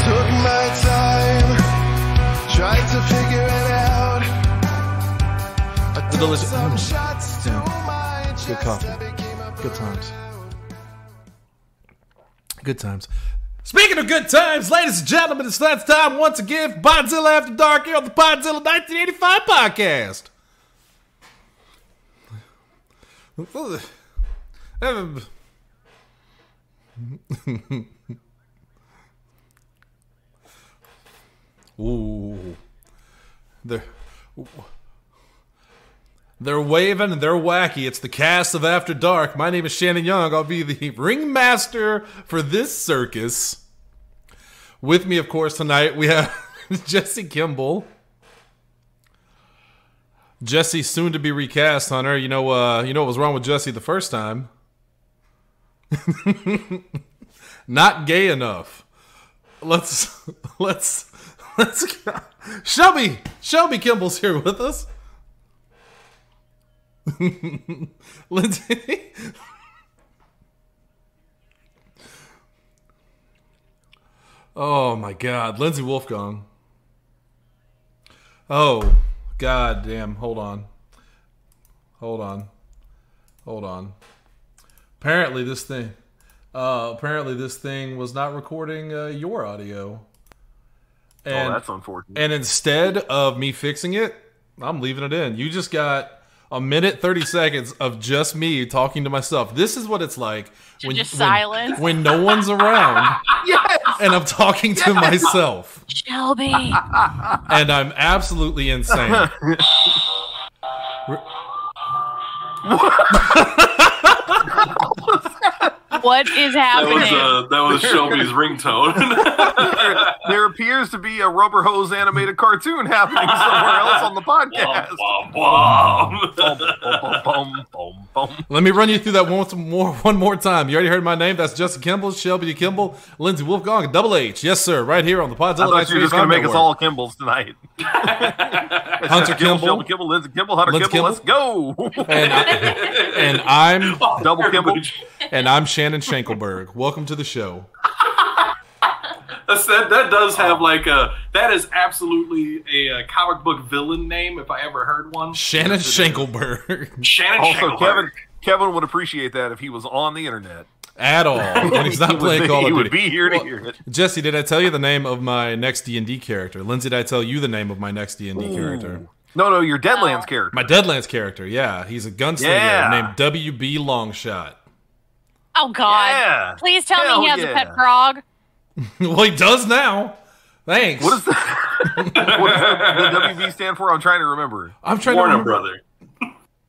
Took my time, tried to figure it out. I took some shots to my chest. Good coffee. Good times. Good times. Speaking of good times, ladies and gentlemen, it's that time once again for Podzilla After Dark here on the Podzilla 1985 podcast. Ooh. They're waving and they're wacky. It's the cast of After Dark. My name is Shannon Young. I'll be the ringmaster for this circus. With me, of course, tonight we have Jesse Kimball. Jesse, soon to be recast, Hunter. You know what was wrong with Jesse the first time? Not gay enough. Let's Shelby Kimball's here with us. Lindsay. Oh my God, Lindsay Wolfgang. Oh God damn! Hold on. Apparently this thing was not recording your audio. And, that's unfortunate. And instead of me fixing it, I'm leaving it in. You just got a minute 30 seconds of just me talking to myself. This is what it's like when no one's around. Yes! And I'm talking to myself. Shelby. And I'm absolutely insane. What is happening? That was Shelby's ringtone. There appears to be a rubber hose animated cartoon happening somewhere else on the podcast. Let me run you through that one more time. You already heard my name. That's Justin Kimball, Shelby Kimball, Lindsay Wolfgang, Double H. Yes, sir. Right here on the Podzilla. I thought you were just going to make us all Kimballs tonight. Hunter Kimball, Shelby Kimball, Lindsay Kimball, Hunter Kimball. Let's go. And I'm Double Kimball. And I'm Shannon Schenkelberg. Welcome to the show. That does have that is absolutely a comic book villain name if I ever heard one. Shannon Schenkelberg. Also, Kevin would appreciate that if he was on the internet. At all. And he's not playing Call of Duty. He would be here to hear it. Jesse, did I tell you the name of my next D&D character? Lindsay, did I tell you the name of my next D&D character? No, your Deadlands character. My Deadlands character, yeah. He's a gunslinger named W.B. Longshot. Oh, God. Yeah. Please tell me he has a pet frog. Well, he does now. Thanks. What does the WB stand for? I'm trying to remember. Warner Brother.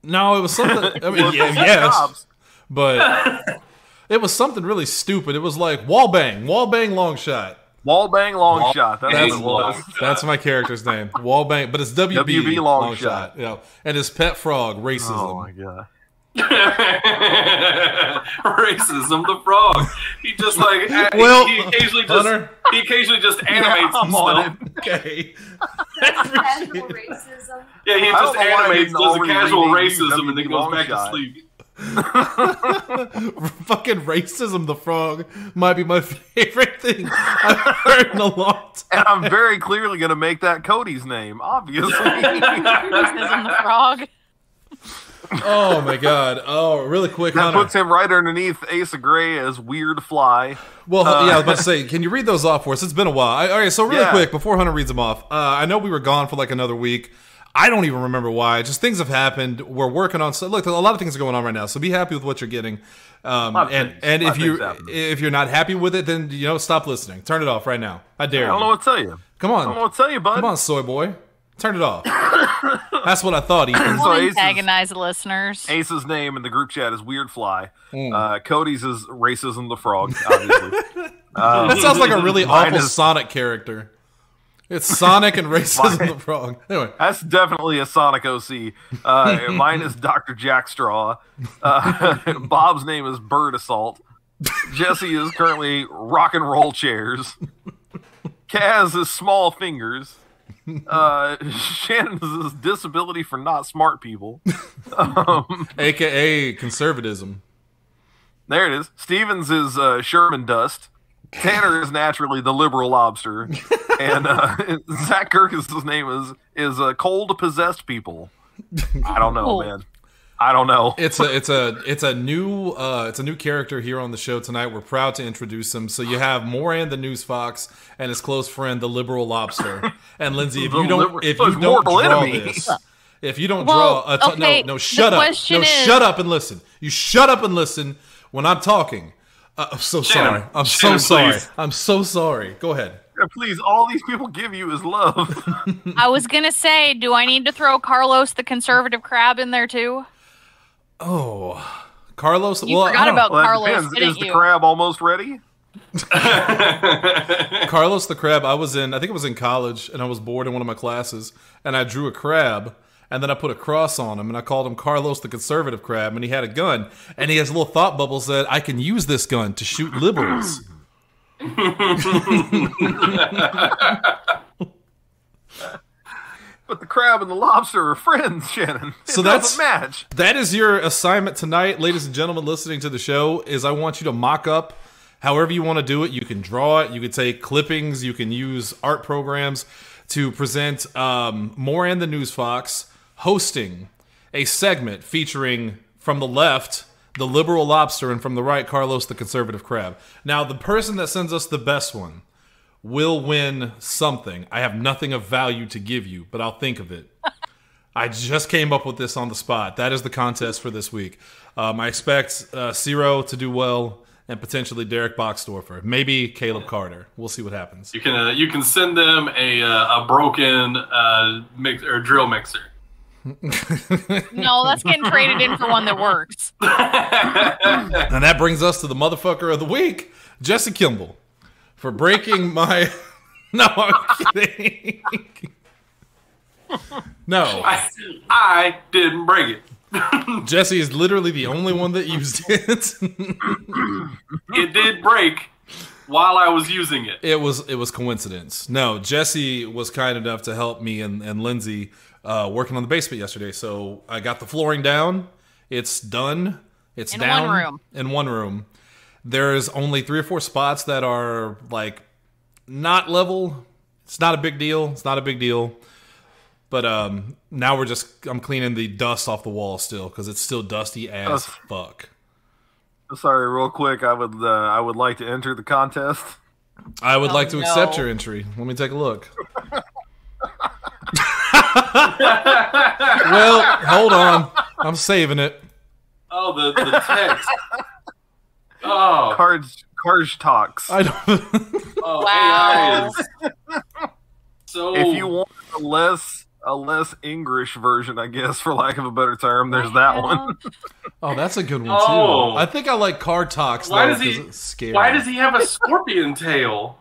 No, it was something. I mean, yes. But it was something really stupid. It was like Wallbang Longshot. Wallbang Longshot. That's what it was. That's my character's name. Wallbang, but it's WB Longshot. Yeah. And his pet frog, Racism. Oh, my God. Racism the frog. He just he occasionally just animates himself. Okay. Casual racism. Yeah, he just animates, does a casual racism, and then goes back to sleep. Fucking Racism the frog might be my favorite thing I've heard in a long time. And I'm very clearly going to make that Cody's name, obviously. Racism the frog. Oh my God! Oh, really quick, that Hunter. puts him right underneath Ace of Grey as Weird Fly. Well, yeah, I was about to say, can you read those off for us? It's been a while. All right, so really quick before Hunter reads them off, I know we were gone for like another week. I don't even remember why. Just things have happened. We're working on. So look, a lot of things are going on right now. So be happy with what you're getting. And if you're not happy with it, then stop listening. Turn it off right now. I dare you. I don't know what to tell you. Come on. I don't know what to tell you, bud. Come on, soy boy. Turn it off. That's what I thought, Ethan. We'll antagonize the listeners. Ace's name in the group chat is Weird Fly. Cody's is Racism the Frog, obviously. That sounds like a really awful Sonic character. It's Sonic and Racism the Frog. Anyway. That's definitely a Sonic OC. Mine is Dr. Jackstraw. Bob's name is Bird Assault. Jesse is currently Rock and Roll Chairs. Kaz is Small Fingers. Shannon is Disability for Not Smart People. AKA conservatism. There it is. Stevens is Sherman Dust. Tanner is naturally the liberal lobster, and Zach Kirkus' name is cold possessed people. I don't know, man. I don't know. It's a new character here on the show tonight. We're proud to introduce him. So you have Moran the News Fox and his close friend the Liberal Lobster. And Lindsay, if you don't draw this, if you don't draw no, shut up. Shut up and listen. You shut up and listen when I'm talking. I'm so sorry. I'm so sorry. I'm so sorry. Go ahead. Yeah, please, all these people give you is love. I was gonna say, do I need to throw Carlos the conservative crab in there too? Oh, Carlos. You forgot about Carlos, didn't Is the crab almost ready? Carlos the crab. I think it was in college, and I was bored in one of my classes, and I drew a crab, and then I put a cross on him, and I called him Carlos the conservative crab, and he had a gun, and he has a little thought bubble said, "I can use this gun to shoot liberals." But the crab and the lobster are friends, Shannon. So doesn't match. That is your assignment tonight, ladies and gentlemen listening to the show, is I want you to mock up however you want to do it. You can draw it, you can take clippings, you can use art programs to present Moran the News Fox hosting a segment featuring, from the left, the liberal lobster, and from the right, Carlos the conservative crab. Now, the person that sends us the best one will win something. I have nothing of value to give you, but I'll think of it. I just came up with this on the spot. That is the contest for this week. I expect Ciro to do well, and potentially Derek Boxdorfer. Maybe Caleb Carter. We'll see what happens. You can send them a broken drill mixer. No, that's getting traded in for one that works. And that brings us to the motherfucker of the week, Jesse Kimball. For breaking my... No, I'm kidding. No. I didn't break it. Jesse is literally the only one that used it. It did break while I was using it. It was coincidence. No, Jesse was kind enough to help me and Lindsay working on the basement yesterday. So I got the flooring down. It's done. It's down. One room. In one room. There's only 3 or 4 spots that are like not level. It's not a big deal. It's not a big deal. But now I'm cleaning the dust off the wall still because it's still dusty as fuck. Sorry, real quick. I would like to enter the contest. I would like to accept your entry. Let me take a look. Well, hold on. I'm saving it. Oh, the text. Oh, Cards talks. I don't. Oh, wow. So if you want a less English version, I guess, for lack of a better term, there's that one. Oh, that's a good one Oh. too. I think I like card talks. Why though, does he? 'cause it's scary. Why does he have a scorpion tail?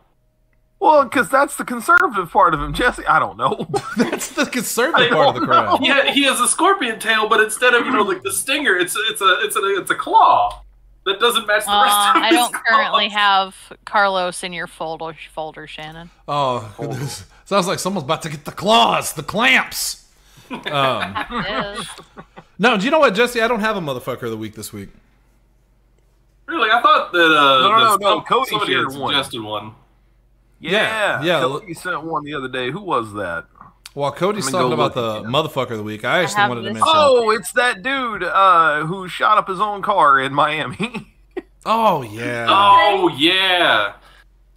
Well, because that's the conservative part of him, Jesse. I don't know. That's the conservative part of the crowd. Yeah, he has a scorpion tail, but instead of like the stinger, it's a claw that doesn't match the rest of his I don't currently claws. have Carlos in your folder, Shannon. Oh, this sounds like someone's about to get the claws, the clamps. Yes. No, do you know what, Jesse? I don't have a motherfucker of the week this week. Really, I thought that No, Cody somebody had shared one. suggested one. Yeah. Cody sent one the other day. Who was that? While Cody's Let me talking go about the look again. motherfucker of the week, I actually have wanted to this. mention. Oh, it's that dude who shot up his own car in Miami. Oh yeah. Oh yeah,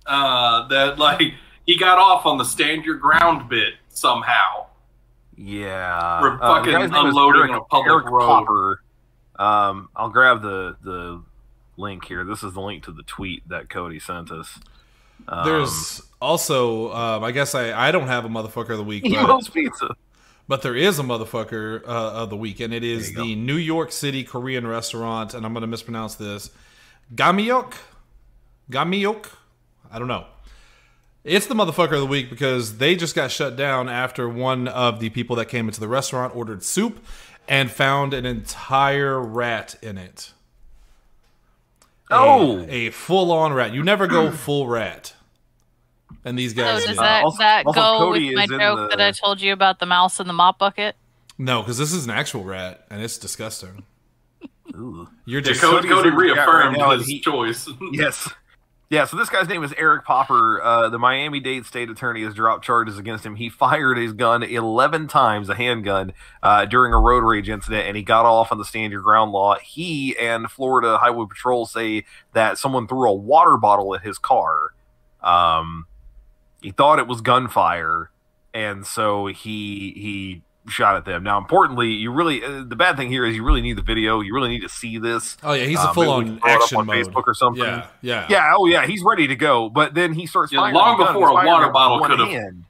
that like he got off on the stand your ground bit somehow. Yeah. We're fucking the guy's name is unloading on a public Eric road. Popper. I'll grab the link here. This is the link to the tweet that Cody sent us. There's also, I guess I don't have a motherfucker of the week, Emo's Pizza. but there is a motherfucker of the week, and it is There you the New York City Korean restaurant, and I'm going to mispronounce this, Gamyok? I don't know. It's the motherfucker of the week because they just got shut down after one of the people that came into the restaurant ordered soup and found an entire rat in it. Oh! A full-on rat. You never go full rat. And these So guys does did. that also go Cody with my is in joke the- that I told you about the mouse in the mop bucket? No, because this is an actual rat, and it's disgusting. Ooh. You're Yeah, just Cody in the chat reaffirmed right now, his and choice. Yes. Yeah, so this guy's name is Eric Popper. The Miami-Dade state attorney has dropped charges against him. He fired his gun 11 times, a handgun, during a road rage incident, and he got off on the stand your ground law. He and Florida Highway Patrol say that someone threw a water bottle at his car. He thought it was gunfire, and so he shot at them. Now, importantly, you really the bad thing here is you really need the video. You really need to see this. Oh yeah, he's a full-on action on mode. Facebook or something. Yeah. Oh yeah, he's ready to go. But then he starts firing long the gun. before He's a water firing bottle with could one have. hand.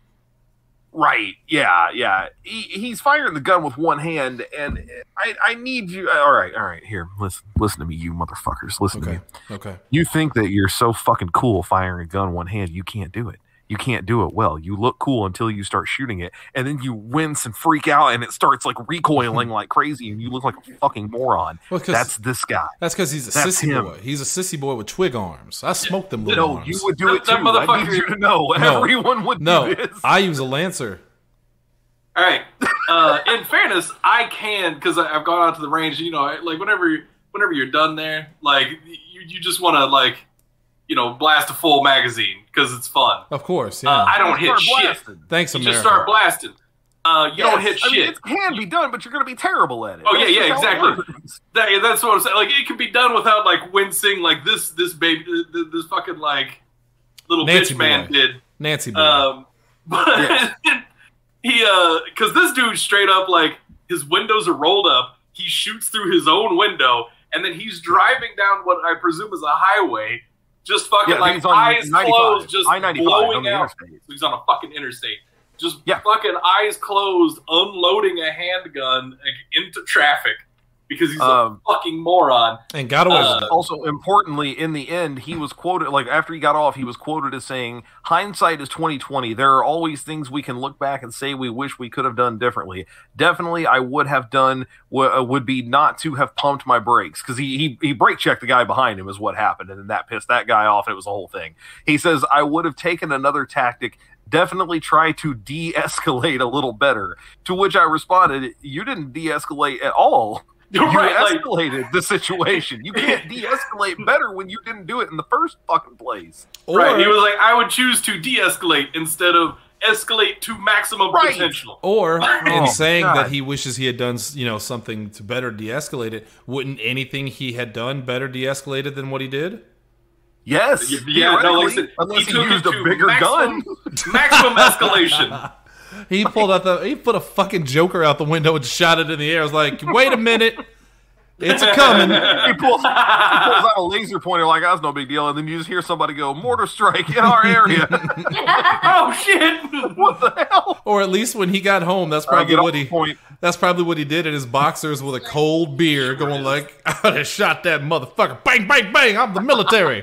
Right. Yeah. He's firing the gun with one hand, and I need you. All right. Here, listen to me, you motherfuckers. Listen to me. Okay. You think that you're so fucking cool firing a gun one hand? You can't do it. You can't do it well. You look cool until you start shooting it, and then you wince and freak out, and it starts like recoiling like crazy, and you look like a fucking moron. Well, that's this guy. That's because he's a sissy boy. He's a sissy boy with twig arms. I smoked them little arms. You would do it too. I need you to know. Everyone would do this. I use a Lancer. All right. In fairness, I can, because I've gone out to the range. You know, like whenever you're done there, like you just want to like, you know, blast a full magazine because it's fun. Of course, yeah. I don't hit shit. Thanks, America. You just start blasting. You don't hit shit. It can be done, but you're going to be terrible at it. Oh yeah, exactly. That's what I'm saying. Like it can be done without like wincing, like this baby, this fucking like little Nancy bitch man boy. did. Nancy boy. But he because this dude straight up like his windows are rolled up. He shoots through his own window, and then he's driving down what I presume is a highway. Just fucking like eyes 95, closed, just blowing out. So he's on a fucking interstate. Just fucking eyes closed, unloading a handgun like, into traffic because he's a fucking moron. And got away with it. Also, importantly, in the end, he was quoted, like after he got off, he was quoted as saying, "Hindsight is 20/20. There are always things we can look back and say we wish we could have done differently. Definitely, I would have done would be not to have pumped my brakes," because he brake checked the guy behind him is what happened, and then that pissed that guy off, and it was a whole thing. He says, "I would have taken another tactic. Definitely try to de-escalate a little better." To which I responded, "You didn't de-escalate at all. You escalated the situation. You can't de-escalate better when you didn't do it in the first fucking place." Right. He was like, "I would choose to de-escalate instead of escalate to maximum potential." Or in saying that he wishes he had done, you know, something to better de-escalate it, wouldn't anything he had done better de-escalated than what he did? Yes. Yeah. No, like I said, unless he used a bigger gun. Maximum escalation. He pulled out he put a fucking Joker out the window and shot it in the air. I was like, wait a minute. It's a coming. He pulls out a laser pointer like that's no big deal, and then you just hear somebody go, "Mortar strike in our area." Oh shit! What the hell? Or at least when he got home, that's probably what he did in his boxers with a cold beer, going like, "I would have shot that motherfucker! Bang, bang, bang! I'm the military."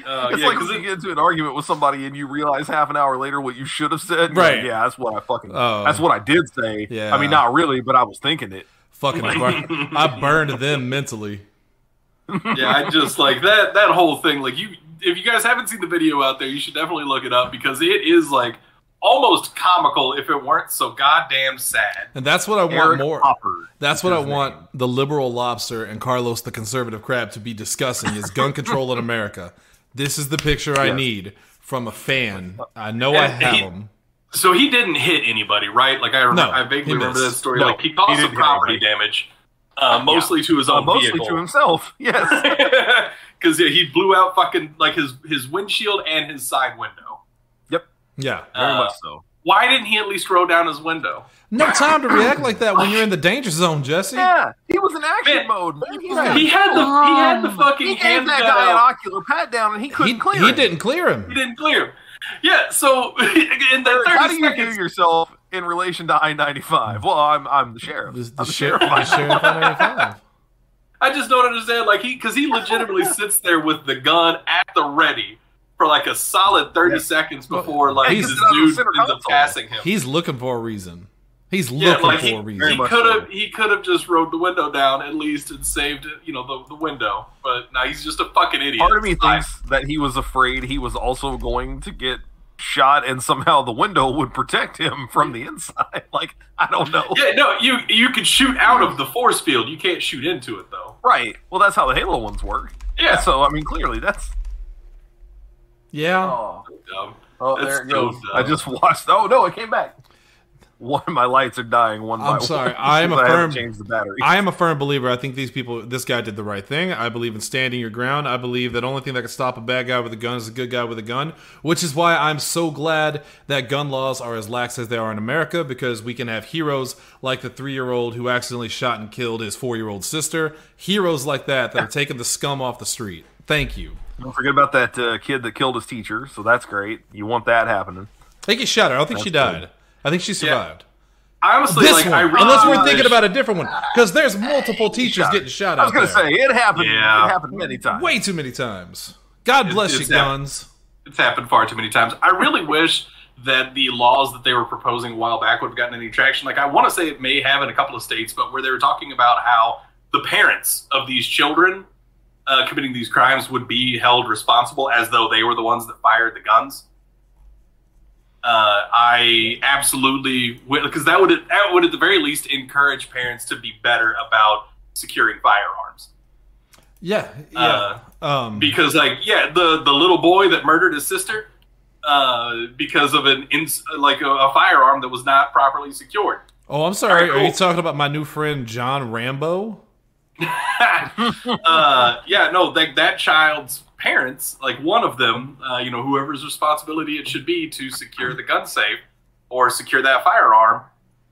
It's like when you get into an argument with somebody and you realize half an hour later what you should have said. Right? Like, yeah, that's what that's what I did say. Yeah. I mean, not really, but I was thinking it. Fucking, I burned them mentally. Yeah, I just like that whole thing. Like if you guys haven't seen the video out there, you should definitely look it up because it is like almost comical if it weren't so goddamn sad. And that's what I want more. Popper, that's what I want the liberal lobster and Carlos the conservative crab to be discussing is gun control in America. This is the picture I need from a fan. I know I have them. So he didn't hit anybody, right? Like I vaguely remember that story. No, like he caused some property damage, mostly to his own vehicle, mostly to himself. Yes, because he blew out fucking like his windshield and his side window. Yep. Yeah, very much so. Why didn't he at least roll down his window? No time to react like that when you're in the danger zone, Jesse. Yeah, he was in action mode, man. He had the fucking he gave that guy an ocular pat down, and he couldn't clear him. He didn't clear him. He didn't clear him. Yeah, so in the 30 how do you seconds, view yourself in relation to I-95? Well, I'm the sheriff. The sheriff I-95. I just don't understand, like because he legitimately sits there with the gun at the ready for like a solid 30 seconds before like this dude ends up passing him. He's looking for a reason. He's looking for a reason. He could have just rolled the window down at least and saved the window. But now he's just a fucking idiot. Part of me thinks that he was afraid he was also going to get shot and somehow the window would protect him from the inside. Like, I don't know. Yeah, no, you could shoot out of the force field. You can't shoot into it though. Right. Well, that's how the Halo ones work. Yeah. So I mean, clearly that's. Yeah. Dumb. Oh, That's there it goes. so dumb. I just watched. Oh no, it came back. One of my lights are dying. One by I'm one. sorry. I am a I haven't firm. changed the battery. I am a firm believer. I think this guy did the right thing. I believe in standing your ground. I believe that the only thing that can stop a bad guy with a gun is a good guy with a gun, which is why I'm so glad that gun laws are as lax as they are in America, because we can have heroes like the 3-year-old who accidentally shot and killed his 4-year-old sister. Heroes like that are taking the scum off the street. Thank you. Don't forget about that kid that killed his teacher. So that's great. You want that happening. I think he shot her. I don't think That's she died. good. I think she survived. I honestly This like. one, I really unless we're wish- thinking about a different one, because there's multiple teachers getting shot I was out going there. to say it happened. Yeah. It happened many times. Way too many times. God bless you, it's guns. It's happened far too many times. I really wish that the laws that they were proposing a while back would have gotten any traction. Like, I want to say it may have in a couple of states, but where they were talking about how the parents of these children committing these crimes would be held responsible as though they were the ones that fired the guns. I absolutely would, because that would at the very least encourage parents to be better about securing firearms. Yeah. Because the little boy that murdered his sister because of a firearm that was not properly secured. Oh, I'm sorry. All right, Are you cool. talking about my new friend John Rambo? That child's parents, like one of them, whoever's responsibility it should be to secure the gun safe or secure that firearm,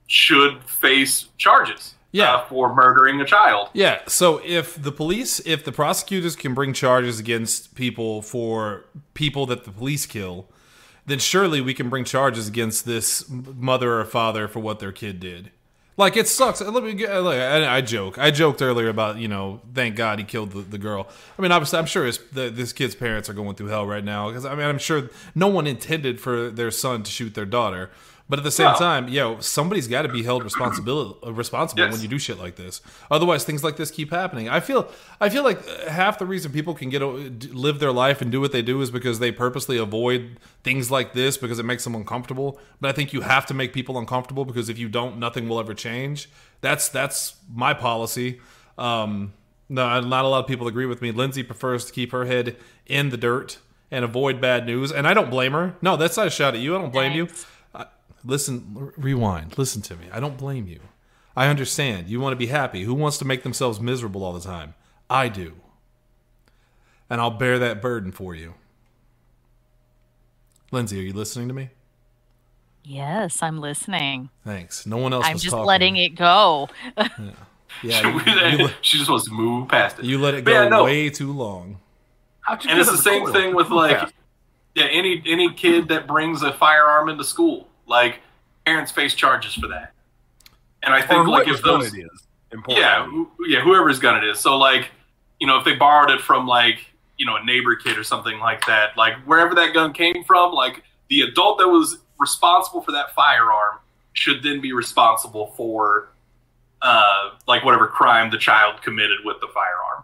should face charges. Yeah. For murdering a child. Yeah. So if the prosecutors can bring charges against people for people that the police kill, then surely we can bring charges against this mother or father for what their kid did. Like, it sucks. I joked earlier about, thank God he killed the girl. I mean, obviously, I'm sure this kid's parents are going through hell right now, because I'm sure no one intended for their son to shoot their daughter. But at the same time, somebody's got to be held responsible Yes. when you do shit like this. Otherwise, things like this keep happening. I feel like half the reason people can live their life and do what they do is because they purposely avoid things like this because it makes them uncomfortable. But I think you have to make people uncomfortable, because if you don't, nothing will ever change. That's my policy. No, not a lot of people agree with me. Lindsay prefers to keep her head in the dirt and avoid bad news, and I don't blame her. No, that's not a shot at you. I don't blame you. Listen, rewind. Listen to me. I don't blame you. I understand. You want to be happy. Who wants to make themselves miserable all the time? I do. And I'll bear that burden for you. Lindsay, are you listening to me? Yes, I'm listening. Thanks. No one else I'm was just talking. letting it go. Yeah, She just wants to move past it. you let it But go way too long. How'd you And get it's on the same coil? thing with any kid that brings a firearm into school. Like, parents face charges for that. And I think Or if whoever's gun those it is. Important. whoever's gun it is. So if they borrowed it from a neighbor kid or something like that, like wherever that gun came from, like the adult that was responsible for that firearm should then be responsible for whatever crime the child committed with the firearm.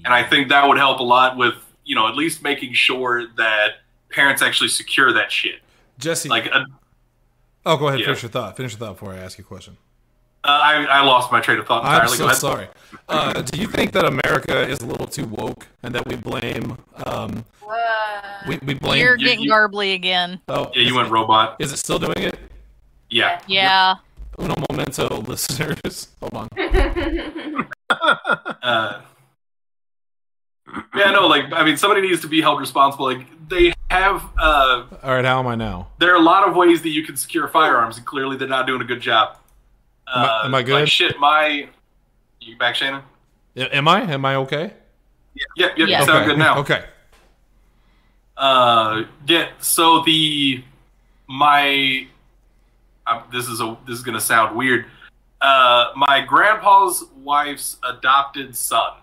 And I think that would help a lot with at least making sure that parents actually secure that shit. Jesse. Like, go ahead. yeah. Finish your thought. Finish your thought before I ask you a question. I lost my train of thought I'm entirely. so Go ahead. sorry. Do you think that America is a little too woke and that we blame we blame You're getting garbly again. Oh, Yeah, you went robot. is it still doing it? Yeah. Yeah. Uno momento, listeners. Hold on. Somebody needs to be held responsible. Like, they have All right, how am I now? there are a lot of ways that you can secure firearms, and clearly they're not doing a good job. Am I good? You back, Shannon? Am I? Am I okay? Yep, Yeah. you sound good now. Okay. So this is gonna sound weird. My grandpa's wife's adopted son.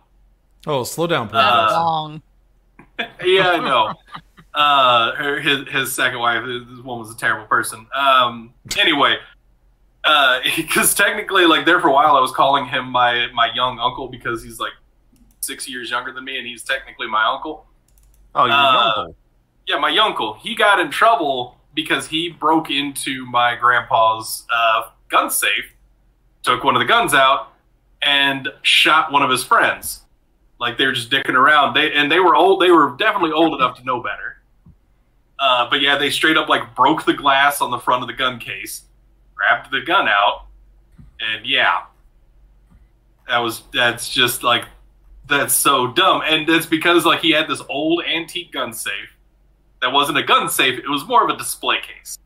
Oh, slow down, please. That's long. Yeah, I know. His second wife, this woman was a terrible person. Anyway, because technically, there for a while, I was calling him my young uncle because he's 6 years younger than me, and he's technically my uncle. Oh, your uncle. Yeah, my uncle. He got in trouble because he broke into my grandpa's gun safe, took one of the guns out, and shot one of his friends. Like they were just dicking around. They were old. They were definitely old enough to know better. But yeah, they straight up like broke the glass on the front of the gun case, grabbed the gun out, and yeah, that's just like, that's so dumb. And it's because like he had this old antique gun safe that wasn't a gun safe. It was more of a display case.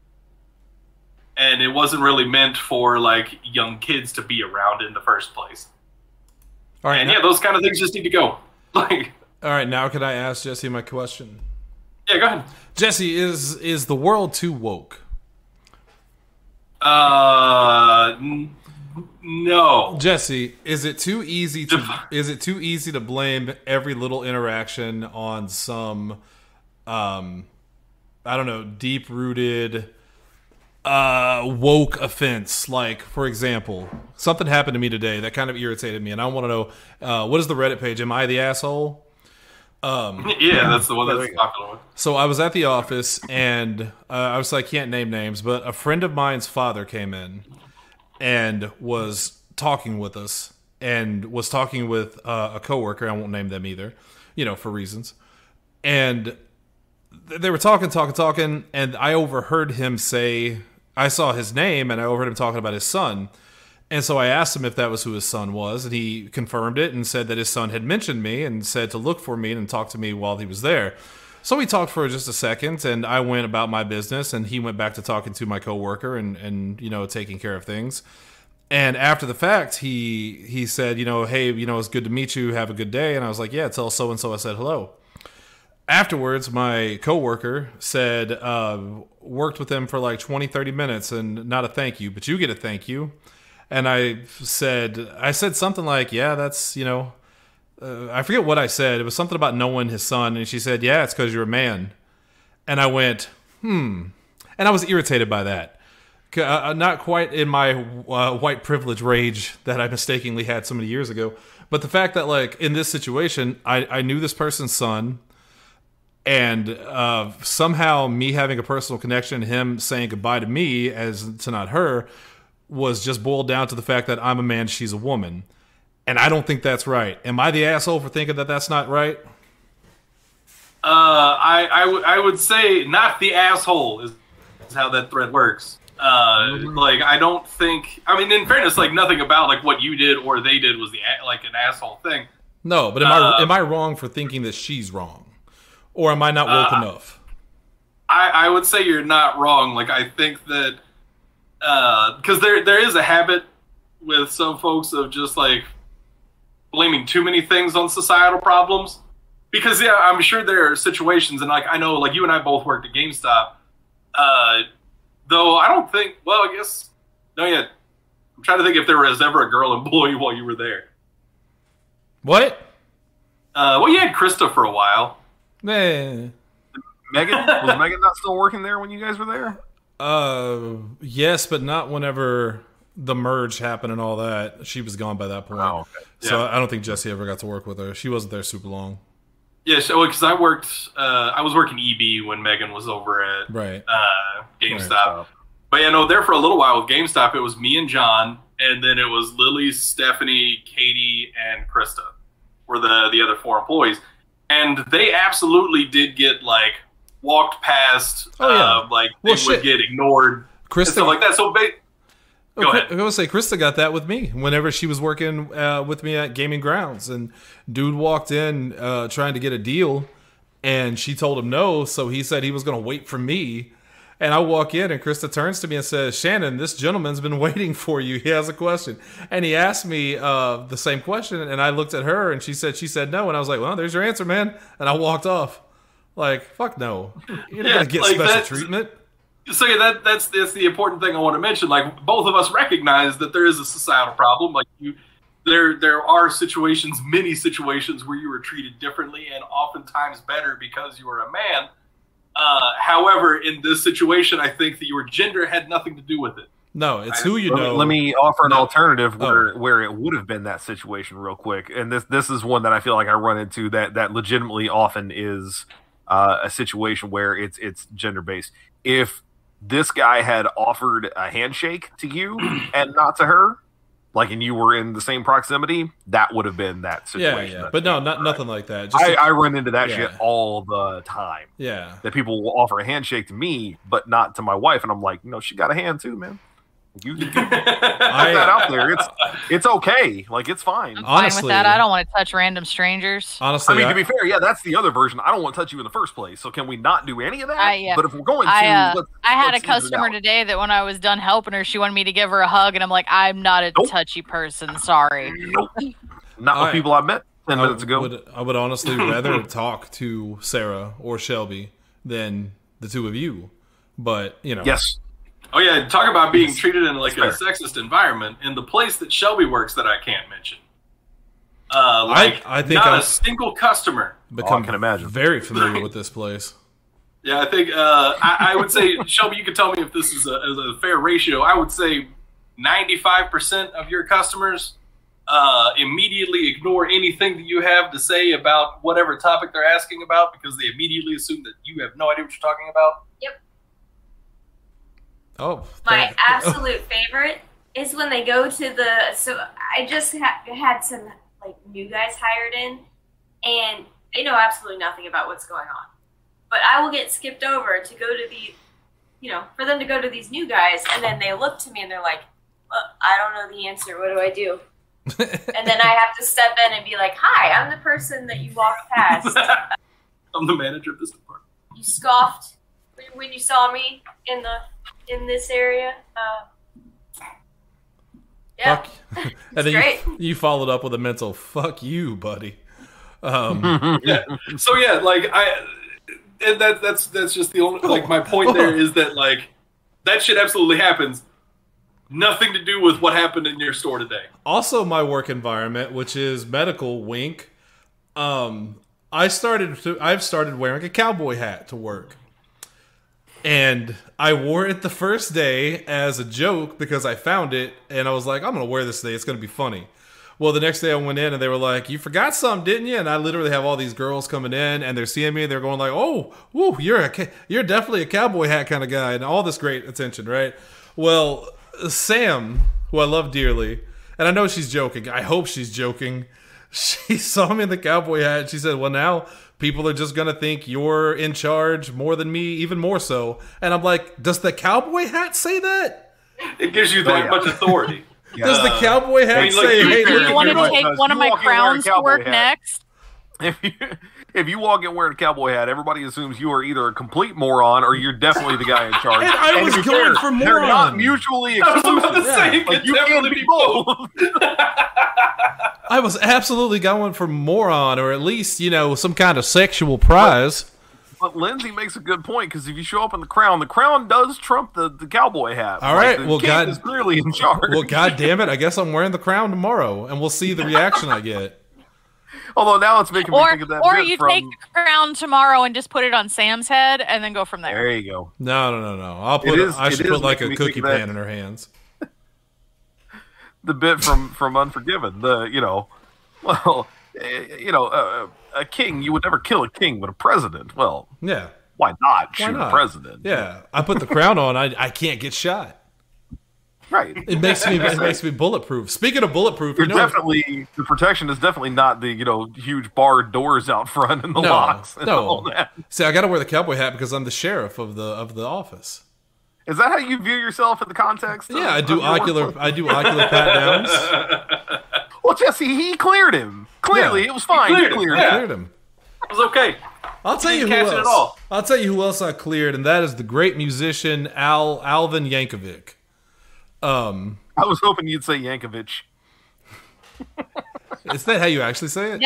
And it wasn't really meant for like young kids to be around in the first place. All right, and yeah, those kind of things just need to go. Like, all right, now can I ask Jesse my question? Yeah, go ahead. Jesse, is the world too woke? No. Jesse, is it too easy to blame every little interaction on some I don't know, deep-rooted woke offense? Like, for example, something happened to me today that kind of irritated me, and I want to know, what is the Reddit page? Am I the asshole? Yeah, that's the one that's popular one. So I was at the office, and I was like, can't name names, but a friend of mine's father came in and was talking with us, and was talking with a coworker. I won't name them either, for reasons. And they were talking, and I overheard him say, I saw his name, and I overheard him talking about his son. And so I asked him if that was who his son was, and he confirmed it and said that his son had mentioned me and said to look for me and talk to me while he was there. So we talked for just a second, and I went about my business, and he went back to talking to my coworker and taking care of things. And after the fact, he said, hey, it's good to meet you. Have a good day. And I was like, yeah, tell so-and-so I said hello. Afterwards, my coworker said, worked with him for like 20, 30 minutes and not a thank you, but you get a thank you. And I said something like, yeah, that's, I forget what I said. It was something about knowing his son. And she said, yeah, it's because you're a man. And I went, And I was irritated by that. Not quite in my white privilege rage that I mistakenly had so many years ago. But the fact that, like, in this situation, I knew this person's son. And somehow me having a personal connection, him saying goodbye to me as to not her, was just boiled down to the fact that I'm a man, she's a woman. And I don't think that's right. Am I the asshole for thinking that that's not right? I would say not the asshole is how that thread works. Like, I don't think, I mean, in fairness, like, nothing about like what you did or they did was like an asshole thing. No, but am I wrong for thinking that she's wrong? Or am I not woke enough? I would say you're not wrong. Like, I think that because there is a habit with some folks of just like blaming too many things on societal problems. Because yeah, I'm sure there are situations, and like I know, like you and I both worked at GameStop. Though I don't think. Well, I guess no. Yeah, I'm trying to think if there was ever a girl employee while you were there. What? Well, you had Krista for a while. Man. Was Megan not still working there when you guys were there? Yes, but not whenever the merge happened and all that. She was gone by that point. Oh, okay. So Yeah. I don't think Jesse ever got to work with her. She wasn't there super long. Yeah, so because I was working EB when Megan was over at GameStop. Right. But yeah, no, there for a little while with GameStop, it was me and John, and then it was Lily, Stephanie, Katie, and Krista were the other four employees. And they absolutely did get, like, walked past, like, they would get ignored, Krista, and stuff like that. So, go ahead. I was going to say, Krista got that with me whenever she was working with me at Gaming Grounds. And dude walked in trying to get a deal, and she told him no, so he said he was going to wait for me. And I walk in, and Krista turns to me and says, Shannon, this gentleman's been waiting for you. He has a question. And he asked me the same question, and I looked at her, and she said no. And I was like, well, there's your answer, man. And I walked off. Like, fuck no. You're not going to get like special treatment. So yeah, that's the important thing I want to mention. Like, both of us recognize that there is a societal problem. Like, there are situations, many situations, where you were treated differently and oftentimes better because you were a man. However, in this situation, I think that your gender had nothing to do with it. No, it's who you know. Let me offer an alternative where it would have been that situation real quick. And this is one that I feel like I run into that legitimately often is a situation where it's gender based. If this guy had offered a handshake to you and not to her, like, and you were in the same proximity, that would have been that situation. Yeah. But no, nothing like that. I run into that shit all the time. Yeah. That people will offer a handshake to me, but not to my wife, and I'm like, no, she got a hand too, man. You put that out there. It's okay. Like, it's fine. I'm honestly, fine with that. I don't want to touch random strangers. Honestly, I mean, to be fair, yeah, that's the other version. I don't want to touch you in the first place. So can we not do any of that? Yeah. But if we're going to, I had a let's customer today that when I was done helping her, she wanted me to give her a hug, and I'm like, I'm not a touchy person. Sorry. Nope. Not with people I met 10 minutes ago. I would honestly rather talk to Sarah or Shelby than the two of you. But, you know. Yes. Oh yeah, talk about being treated in like a sexist environment. In the place that Shelby works that I can't mention. I think not a single customer. I can imagine. Very familiar with this place. Yeah, I think I would say, Shelby, you can tell me if this is a fair ratio. I would say 95% of your customers immediately ignore anything that you have to say about whatever topic they're asking about because they immediately assume that you have no idea what you're talking about. Yep. Oh, my absolute favorite is when they go to the. So I just had some like new guys hired in, and they know absolutely nothing about what's going on. But I will get skipped over to go to the, for them to go to these new guys, and then they look to me and they're like, well, I don't know the answer. What do I do? And then I have to step in and be like, hi, I'm the person that you walked past. I'm the manager of this department. You scoffed when you saw me in this area. Yeah. And then great. you followed up with a mental fuck you, buddy. Yeah. So yeah, like that's just the only like my point there is that like that shit absolutely happens. Nothing to do with what happened in your store today. Also, my work environment, which is medical, wink. I've started wearing a cowboy hat to work. And I wore it the first day as a joke because I found it and I was like, I'm going to wear this today. It's going to be funny. Well, the next day I went in and they were like, you forgot something, didn't you? And I literally have all these girls coming in and they're seeing me and they're going like, oh, woo, you're definitely a cowboy hat kind of guy and all this great attention, right? Well, Sam, who I love dearly, and I know she's joking. I hope she's joking. She saw me in the cowboy hat and she said, well, now people are just going to think you're in charge more than me, even more so. And I'm like, does the cowboy hat say that? It gives you that much authority. Yeah. Does the cowboy hat say, hey, do you want to take one of my crowns to work next? If you walk in wearing a cowboy hat, everybody assumes you are either a complete moron or you're definitely the guy in charge. And I was going for moron. They're not mutually exclusive. Like, you can't be both. I was absolutely going for moron, or at least, some kind of sexual prize. But Lindsay makes a good point, because if you show up in the crown does trump the cowboy hat. All right, the king is clearly in charge. Well, God damn it, I guess I'm wearing the crown tomorrow, and we'll see the reaction I get. Although now it's making me think of that Or bit you from... take the crown tomorrow and just put it on Sam's head, and then go from there. There you go. No. I should put like a cookie pan in her hands. The bit from Unforgiven. A king, you would never kill a king, but a president, well, yeah. Why not shoot a president? Yeah, I put the crown on, I can't get shot. Right. It makes me bulletproof. Speaking of bulletproof, the protection is definitely not the huge barred doors out front and the locks. And all that. See, I got to wear the cowboy hat because I'm the sheriff of the office. Is that how you view yourself in the context? Yeah, I do ocular pat downs. Well, Jesse, he cleared him. Clearly, it was fine. He cleared him. It was okay. I'll tell you who else. I'll tell you who else I cleared, and that is the great musician Alvin Yankovic. I was hoping you'd say Yankovic. Is that how you actually say it?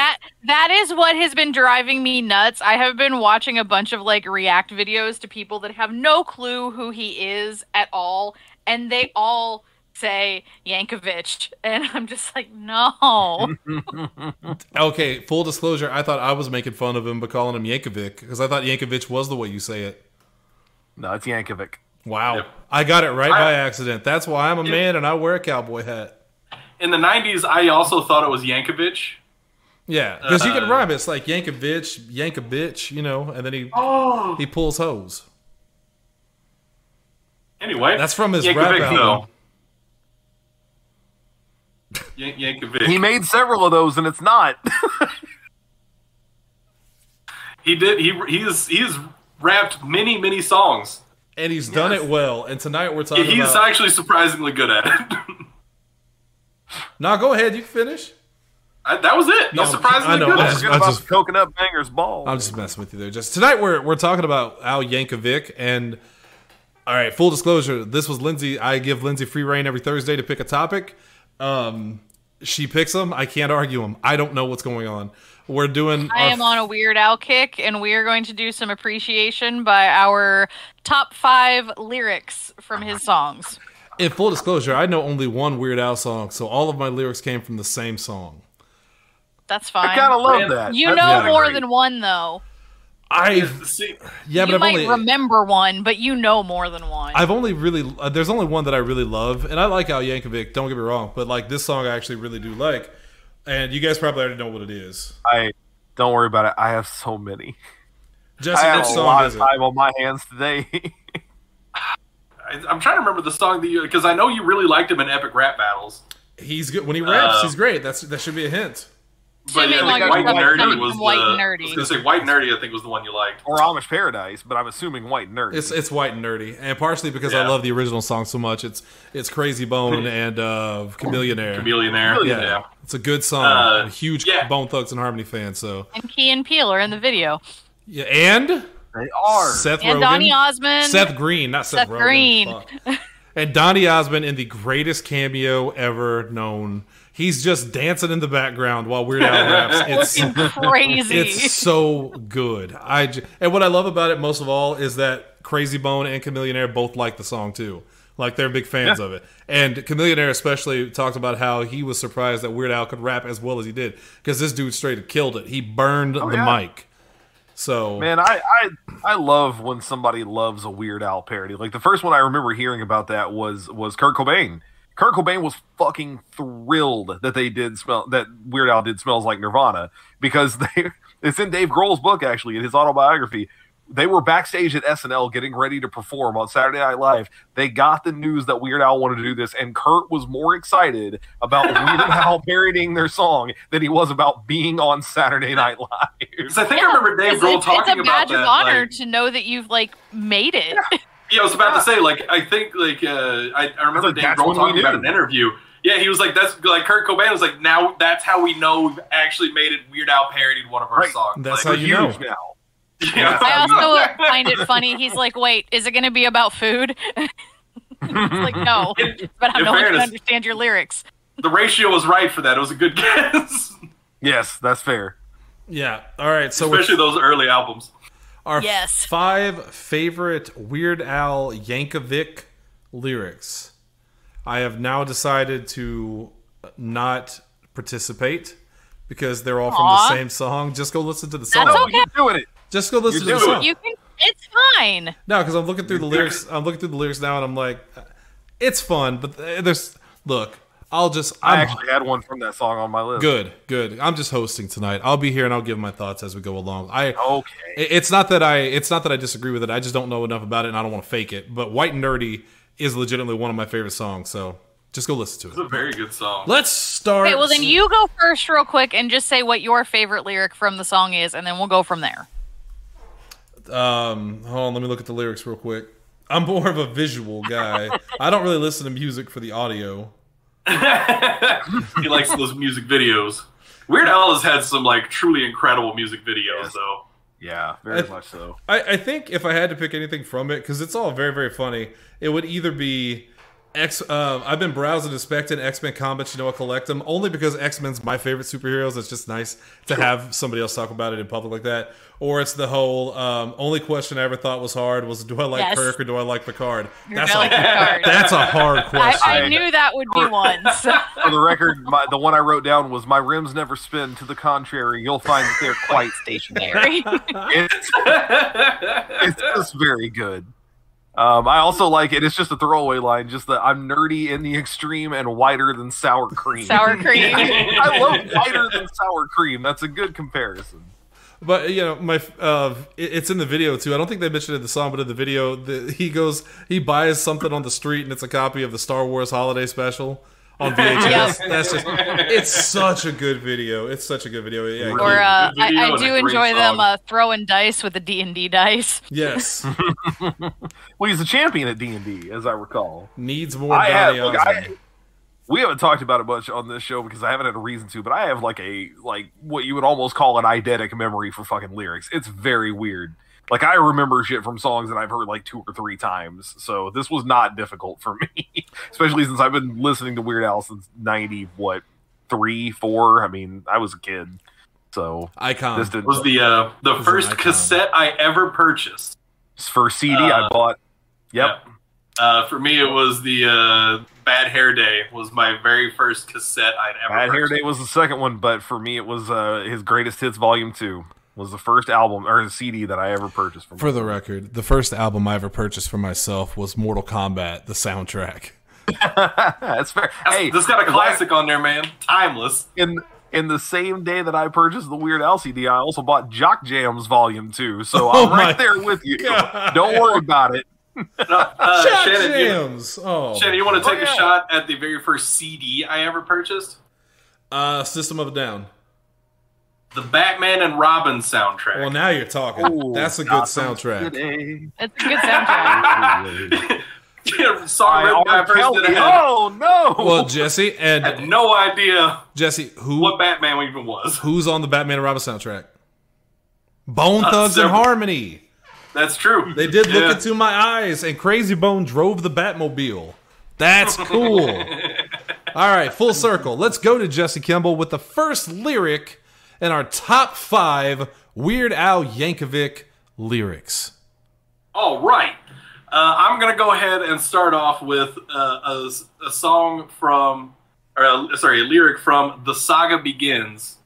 That is what has been driving me nuts. I have been watching a bunch of react videos to people that have no clue who he is at all, and they all say Yankovic, and I'm just like, no. Okay, full disclosure, I thought I was making fun of him by calling him Yankovic, because I thought Yankovic was the way you say it. No, it's Yankovic. Wow. Yep. I got it right by accident. That's why I'm a man and I wear a cowboy hat. In the 90s, I also thought it was Yankovic. Yeah, because you can rhyme it. It's like Yankovic, Yankabitch, and then he pulls hose. Anyway. That's from his rap album. Yankovic. He made several of those, and it's not. He did. He's rapped many songs, and he's done it well. And tonight we're talking. He's actually surprisingly good at it. Now go ahead. You finish. That was it. He's surprisingly good at it. I just Coconut Banger's ball. I'm just messing with you there. Just tonight we're talking about Al Yankovic, and all right, full disclosure, this was Lindsay. I give Lindsay free reign every Thursday to pick a topic. She picks them. I can't argue them. I don't know what's going on. We're doing. I am on a Weird Al kick, and we are going to do some appreciation by our top 5 lyrics from his songs. In full disclosure, I know only one Weird Al song, so all of my lyrics came from the same song. That's fine. I kind of love that. You know more than one, though. You might remember one, but you know more than one. I've only really there's only one that I really love, and I like Al Yankovic. Don't get me wrong, but like this song, I actually really do like, and you guys probably already know what it is. Don't worry about it. I have so many. Jesse, I have a lot of time on my hands today. I'm trying to remember the song that because I know you really liked him in Epic Rap Battles. He's good when he raps. He's great. That should be a hint. But yeah, like White and Nerdy was White and Nerdy. I was gonna say White and Nerdy. I think was the one you liked, or Amish Paradise, but I'm assuming White and Nerdy. It's White and Nerdy, and partially because I love the original song so much. It's Crazy Bone and Chameleonaire. Yeah, it's a good song. I'm a huge Bone Thugs and Harmony fan. So and Key and Peele are in the video. Yeah, and they are Seth and Rogen, Donny Osmond, Seth Green, not Seth Rogen. Green. And Donny Osmond in the greatest cameo ever known. He's just dancing in the background while Weird Al raps. It's crazy. It's so good. And what I love about it most of all is that Crazy Bone and Chameleonaire both like the song too. Like they're big fans of it. And Chameleonaire especially talked about how he was surprised that Weird Al could rap as well as he did because this dude straight killed it. He burned the mic. So man, I love when somebody loves a Weird Al parody. Like the first one I remember hearing about that was Kurt Cobain. Kurt Cobain was fucking thrilled that that Weird Al did Smells Like Nirvana because it's in Dave Grohl's book actually in his autobiography. They were backstage at SNL getting ready to perform on Saturday Night Live. They got the news that Weird Al wanted to do this, and Kurt was more excited about Weird Al parodying their song than he was about being on Saturday Night Live. Because I think I remember Dave Grohl talking about that. It's a badge of honor to know that you've made it. Yeah, I was about to say, I think, I remember Dave Grohl talking about an interview. Yeah, he was like, that's like Kurt Cobain was like, now that's how we know we've actually made it. Weird Al parodied one of our songs. That's how you know now. Yeah. I also find it funny. He's like, wait, is it going to be about food? It's like, no, but how no one can understand your lyrics. The ratio was right for that. It was a good guess. Yes, that's fair. Yeah. All right. So especially those early albums. Our 5 favorite Weird Al Yankovic lyrics. I have now decided to not participate because they're all from the same song. Just go listen to the song. That's okay. You're doing it. Just go listen to the song. It's fine. No, because I'm looking through the lyrics. I'm looking through the lyrics now, and I'm like, it's fun, but there's look. I actually had one from that song on my list. Good. I'm just hosting tonight. I'll be here and I'll give my thoughts as we go along. Okay. It's not that I disagree with it. I just don't know enough about it, and I don't want to fake it. But White and Nerdy is legitimately one of my favorite songs. So just go listen to it. It's a very good song. Let's start. Okay, well then you go first real quick and just say what your favorite lyric from the song is, and then we'll go from there. Hold on, let me look at the lyrics real quick. I'm more of a visual guy. I don't really listen to music for the audio. He likes those music videos. Weird Al has had some truly incredible music videos, though. Yeah, very much so. I think if I had to pick anything from it, because it's all very, very funny, it would either be I've been browsing and inspecting X-Men comics, I collect them, only because X-Men's my favorite superheroes. It's just nice to have somebody else talk about it in public like that. Or it's the whole, only question I ever thought was hard was, do I like Kirk or do I like Picard? That's a hard question. I knew that would be one. So. For the record, the one I wrote down was, my rims never spin. To the contrary, you'll find that they're quite stationary. It's just very good. I also like it. It's just a throwaway line. Just that I'm nerdy in the extreme and whiter than sour cream. Sour cream. I love whiter than sour cream. That's a good comparison. But it's in the video too. I don't think they mentioned it in the song, but in the video, he buys something on the street and it's a copy of the Star Wars Holiday Special. on VHS. That's just, it's such a good video. It's such a good video. Yeah, Or I do enjoy them throwing dice with the D&D dice. yes. Well, he's a champion at D&D, as I recall. Needs more bounty on him. We haven't talked about it much on this show because I haven't had a reason to, but I have like what you would almost call an eidetic memory for fucking lyrics. It's very weird. Like, I remember shit from songs that I've heard like 2 or 3 times, so this was not difficult for me, especially since I've been listening to Weird Al since 3, 4. I mean, I was a kid, so Icon was the first cassette I ever purchased. For CD, I bought. Yep. Yeah. For me, it was the Bad Hair Day was my very first cassette I'd ever Bad purchased. Hair Day was the second one, but for me, it was his Greatest Hits Volume 2. Was the first album or CD that I ever purchased from him. For the record, the first album I ever purchased for myself was Mortal Kombat, the soundtrack. That's fair. Hey, this got a classic on there, man. Timeless. In the same day that I purchased the Weird Al CD, I also bought Jock Jams Volume 2. So I'm right there with you. God. Don't worry about it. Shannon, Shannon, you want to take a shot at the very first CD I ever purchased? System of a Down. The Batman and Robin soundtrack. Well, now you're talking. Ooh, that's a good soundtrack. It's a good soundtrack. Song written by a person that had, oh no! Well, Jesse and had no idea what Batman even was. Who's on the Batman and Robin soundtrack? Bone Thugs and Harmony. That's true. They did Look Into My Eyes, and Crazy Bone drove the Batmobile. That's cool. All right, full circle. Let's go to Jesse Kimball with the first lyric in our top 5 Weird Al Yankovic lyrics. All right. I'm going to go ahead and start off with a song from, a lyric from The Saga Begins.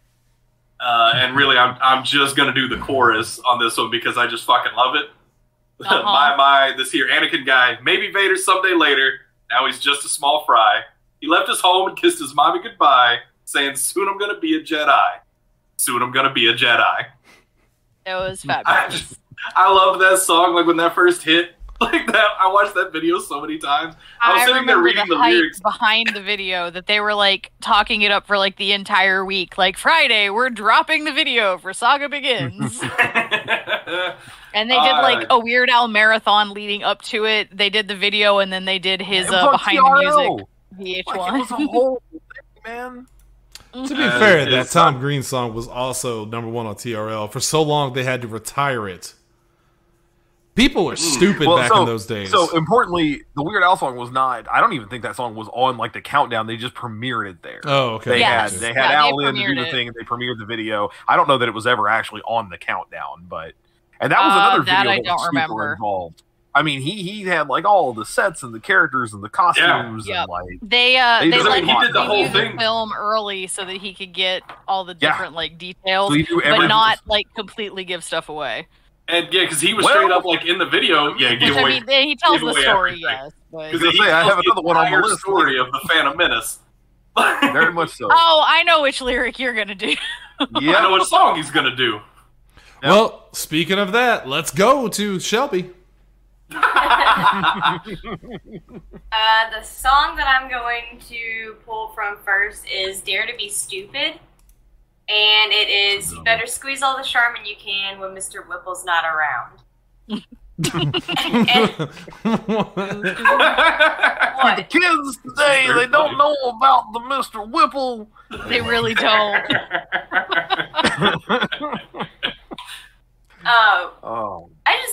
And really, I'm just going to do the chorus on this one because I just fucking love it. This here Anakin guy, maybe Vader someday later. Now he's just a small fry. He left his home and kissed his mommy goodbye, saying, soon I'm going to be a Jedi. Soon I'm going to be a Jedi. It was fabulous. I love that song. Like, when that first hit, like that, I watched that video so many times. I was sitting there reading the lyrics behind the video that they were like talking it up for like the entire week. Like, Friday, we're dropping the video for Saga Begins. And they did like a Weird Al marathon leading up to it. They did the video and then they did his behind the music VH1. Like, it was a whole thing, man. To be fair, that Tom Green song was also #1 on TRL. For so long, they had to retire it. People were stupid back in those days. So, importantly, the Weird Al song was not... I don't even think that song was on, like, the countdown. They just premiered it there. Oh, okay. They had Al in to do the thing, and they premiered the video. I don't know that it was ever actually on the countdown, but... And that was another video that was super involved. I mean, he had like all the sets and the characters and the costumes and like he did the whole thing. Film early so that he could get all the different like details, so but not like completely give stuff away. And because he was straight up like in the video, give away. I mean, he tells the story, yes. Because I have another one on the list. Story of the Phantom Menace. Very much so. Oh, I know which lyric you're gonna do. I know what song he's gonna do. Well, speaking of that, let's go to Shelby. The song that I'm going to pull from first is Dare to Be Stupid. And it is, you better squeeze all the Charmin you can when Mr. Whipple's not around. The kids today, they don't know about the Mr. Whipple. They really don't.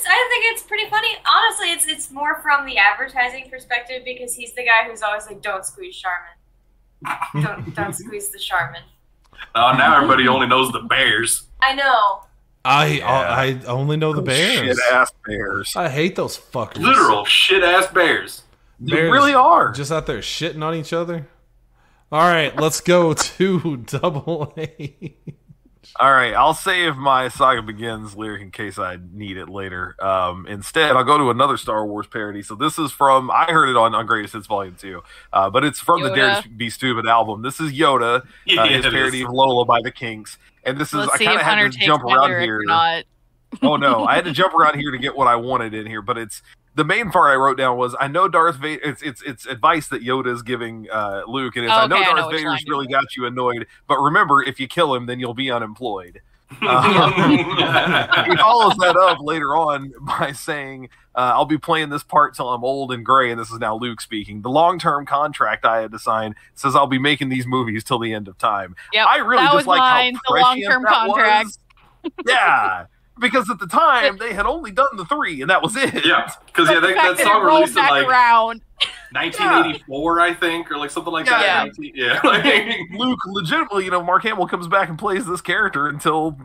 I think it's pretty funny. Honestly, it's more from the advertising perspective because he's the guy who's always like, "Don't squeeze Charmin. Don't squeeze the Charmin." Now everybody only knows the Bears. I know. I only know the Bears. Shit ass Bears. I hate those fuckers. Literal shit ass Bears. They really are just out there shitting on each other. All right, let's go to Double A. All right, I'll save my Saga Begins lyric in case I need it later. Instead, I'll go to another Star Wars parody. So this is from, I heard it on Greatest Hits Volume 2, but it's from the Dare to Be Stupid album. This is Yoda, his parody of Lola by the Kinks. And this is, I kind of had to jump around here. Not. Oh no, I had to jump around here to get what I wanted in here, but it's the main part I wrote down was I know Darth Vader. It's advice that Yoda is giving Luke, and it's I know Darth Vader's really got you annoyed, but remember, if you kill him, then you'll be unemployed. He follows that up later on by saying, I'll be playing this part till I'm old and gray, and this is now Luke speaking. The long-term contract I had to sign says I'll be making these movies till the end of time. Yep, I really just like how prescient the long-term contract. Was. Yeah, because at the time they had only done the 3, and that was it. Yeah, because that song released in like around 1984, I think, or like something like that. Yeah. Luke, legitimately, Mark Hamill comes back and plays this character until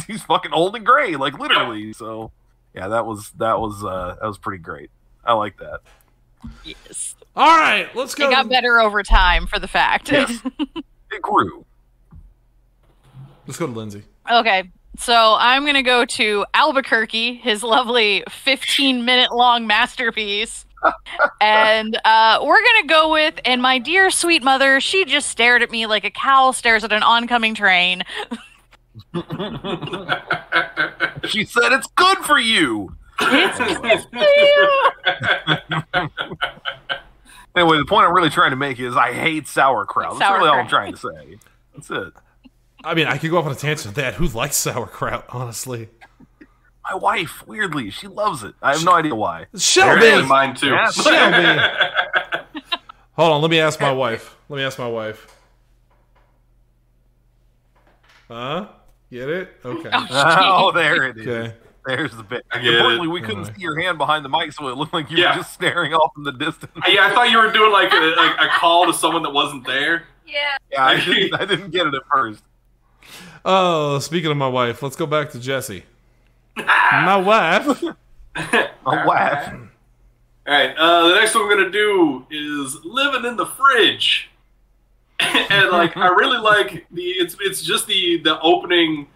he's fucking old and gray, like literally. Yeah. So, yeah, that was pretty great. I like that. Yes. All right, let's go. It got better over time, for the fact. Yes. It grew. Let's go to Lindsay. Okay. So I'm going to go to Albuquerque, his lovely 15-minute long masterpiece. And we're going to go with, and my dear sweet mother, she just stared at me like a cow stares at an oncoming train. She said, it's good for you. It's good for you. Anyway, the point I'm really trying to make is I hate sauerkraut. That's really all I'm trying to say. That's it. I mean, I could go off on a tangent with that. Who likes sauerkraut, honestly? My wife, weirdly, she loves it. I have no idea why. Shelby! Mine too. Yeah, Shelby! Hold on, let me ask my wife. Huh? Get it? Okay. Oh, there it is. Okay. There's the bit. I get Importantly, it. we couldn't see your hand behind the mic, so it looked like you were just staring off in the distance. Yeah, I thought you were doing like a call to someone that wasn't there. Yeah. I didn't get it at first. Oh, speaking of my wife, let's go back to Jesse. My wife. My wife. All right, the next one we're gonna do is living in the fridge, and like I really like it's just the opening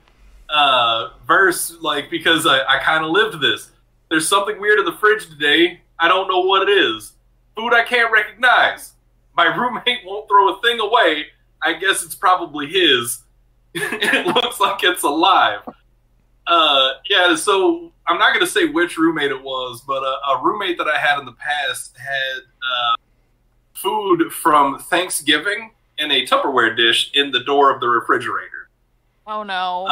verse, like because I kind of lived this. There's something weird in the fridge today. I don't know what it is. Food I can't recognize. My roommate won't throw a thing away. I guess it's probably his. It looks like it's alive. Yeah, so I'm not going to say which roommate it was, but a roommate that I had in the past had food from Thanksgiving in a Tupperware dish in the door of the refrigerator. Oh, no.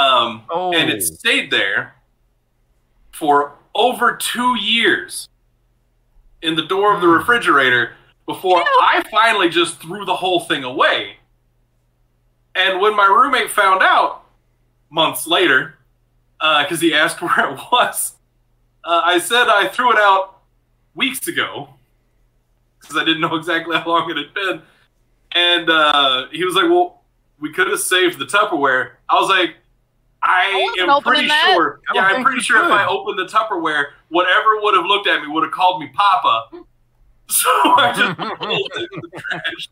And it stayed there for over 2 years in the door of the refrigerator before I finally just threw the whole thing away. And when my roommate found out months later, because he asked where it was, I said I threw it out weeks ago because I didn't know exactly how long it had been. And he was like, well, we could have saved the Tupperware. I was like, I am pretty sure. Yeah, I'm pretty sure if I opened the Tupperware, whatever would have looked at me would have called me Papa. So I just pulled it in the trash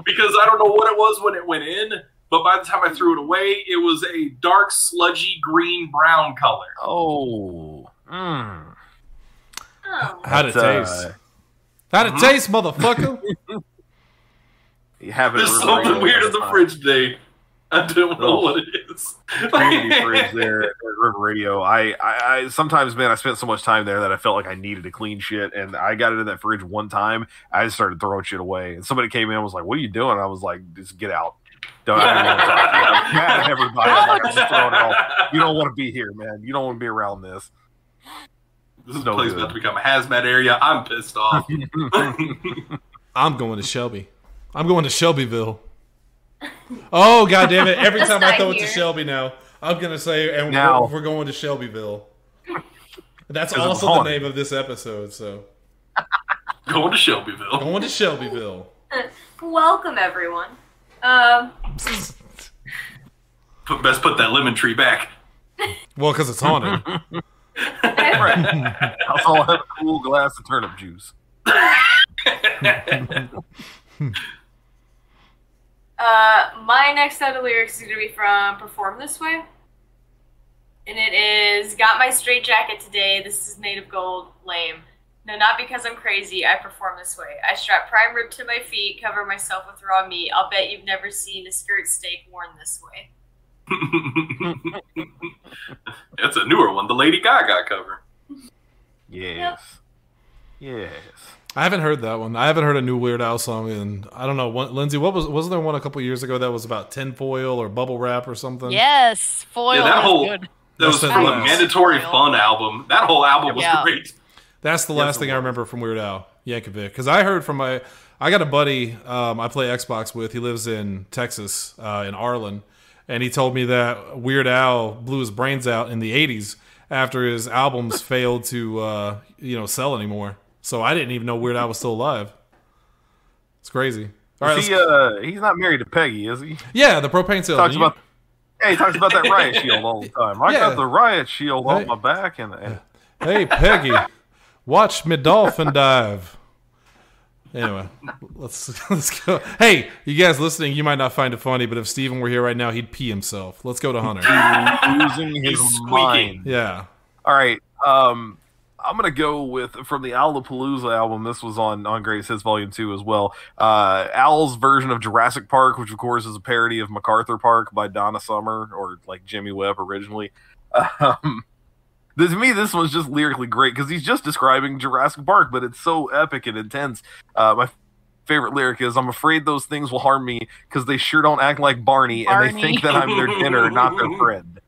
because I don't know what it was when it went in, but by the time I threw it away, it was a dark, sludgy, green-brown color. Oh. How'd it taste? How'd it taste, motherfucker? You have it. There's something weird in the fridge today. I don't know what it is. Community fridge there at River Radio. I sometimes, man, I spent so much time there that I felt like I needed to clean shit, and I got into that fridge one time. I just started throwing shit away, and somebody came in and was like, "What are you doing?" I was like, "Just get out. Don't I don't want to talk to you. I'm mad at everybody. I'm like, I'm just throwing it all. You don't want to be here, man. You don't want to be around this." This is place about to become a hazmat area. I'm pissed off. I'm going to Shelby. I'm going to Shelbyville. Oh, God damn it. Every time I throw it to Shelby now, I'm going to say, and we're going to Shelbyville. That's also the name of this episode, so. Going to Shelbyville. Going to Shelbyville. Welcome, everyone. Best put that lemon tree back. Well, because it's haunted. Right. I'll have a cool glass of turnip juice. My next set of lyrics is going to be from Perform This Way. And it is, got my straight jacket today, this is made of gold, lame. No, not because I'm crazy, I perform this way. I strap prime rib to my feet, cover myself with raw meat. I'll bet you've never seen a skirt steak worn this way. It's a newer one, the Lady Gaga cover. Yes. Yes. I haven't heard that one. I haven't heard a new Weird Al song, and I don't know. Lindsay, wasn't there one a couple years ago that was about tinfoil or bubble wrap or something? Yes, foil. Yeah, that whole good. that was from the Mandatory Fun album. That whole album was great. That's the last thing I remember from Weird Al Yankovic, because I heard from I got a buddy I play Xbox with. He lives in Texas, in Arlen, and he told me that Weird Al blew his brains out in the '80s after his albums failed to sell anymore. So I didn't even know Weird Al was still alive. It's crazy. All right, he's not married to Peggy, is he? Yeah, the propane salesman. He talks about that riot shield all the time. I got the riot shield on my back, and hey, Peggy, watch me dolphin dive. Anyway, let's go. Hey, you guys listening, you might not find it funny, but if Steven were here right now, he'd pee himself. Let's go to Hunter. Losing his mind. Yeah. All right. I'm going to go from the Owlapalooza album. This was on Greatest Hits Volume 2 as well. Owl's version of Jurassic Park, which of course is a parody of MacArthur Park by Donna Summer, or like Jimmy Webb originally. To me, this was just lyrically great because he's just describing Jurassic Park, but it's so epic and intense. My favorite lyric is, "I'm afraid those things will harm me because they sure don't act like Barney, and they think that I'm their dinner, not their friend."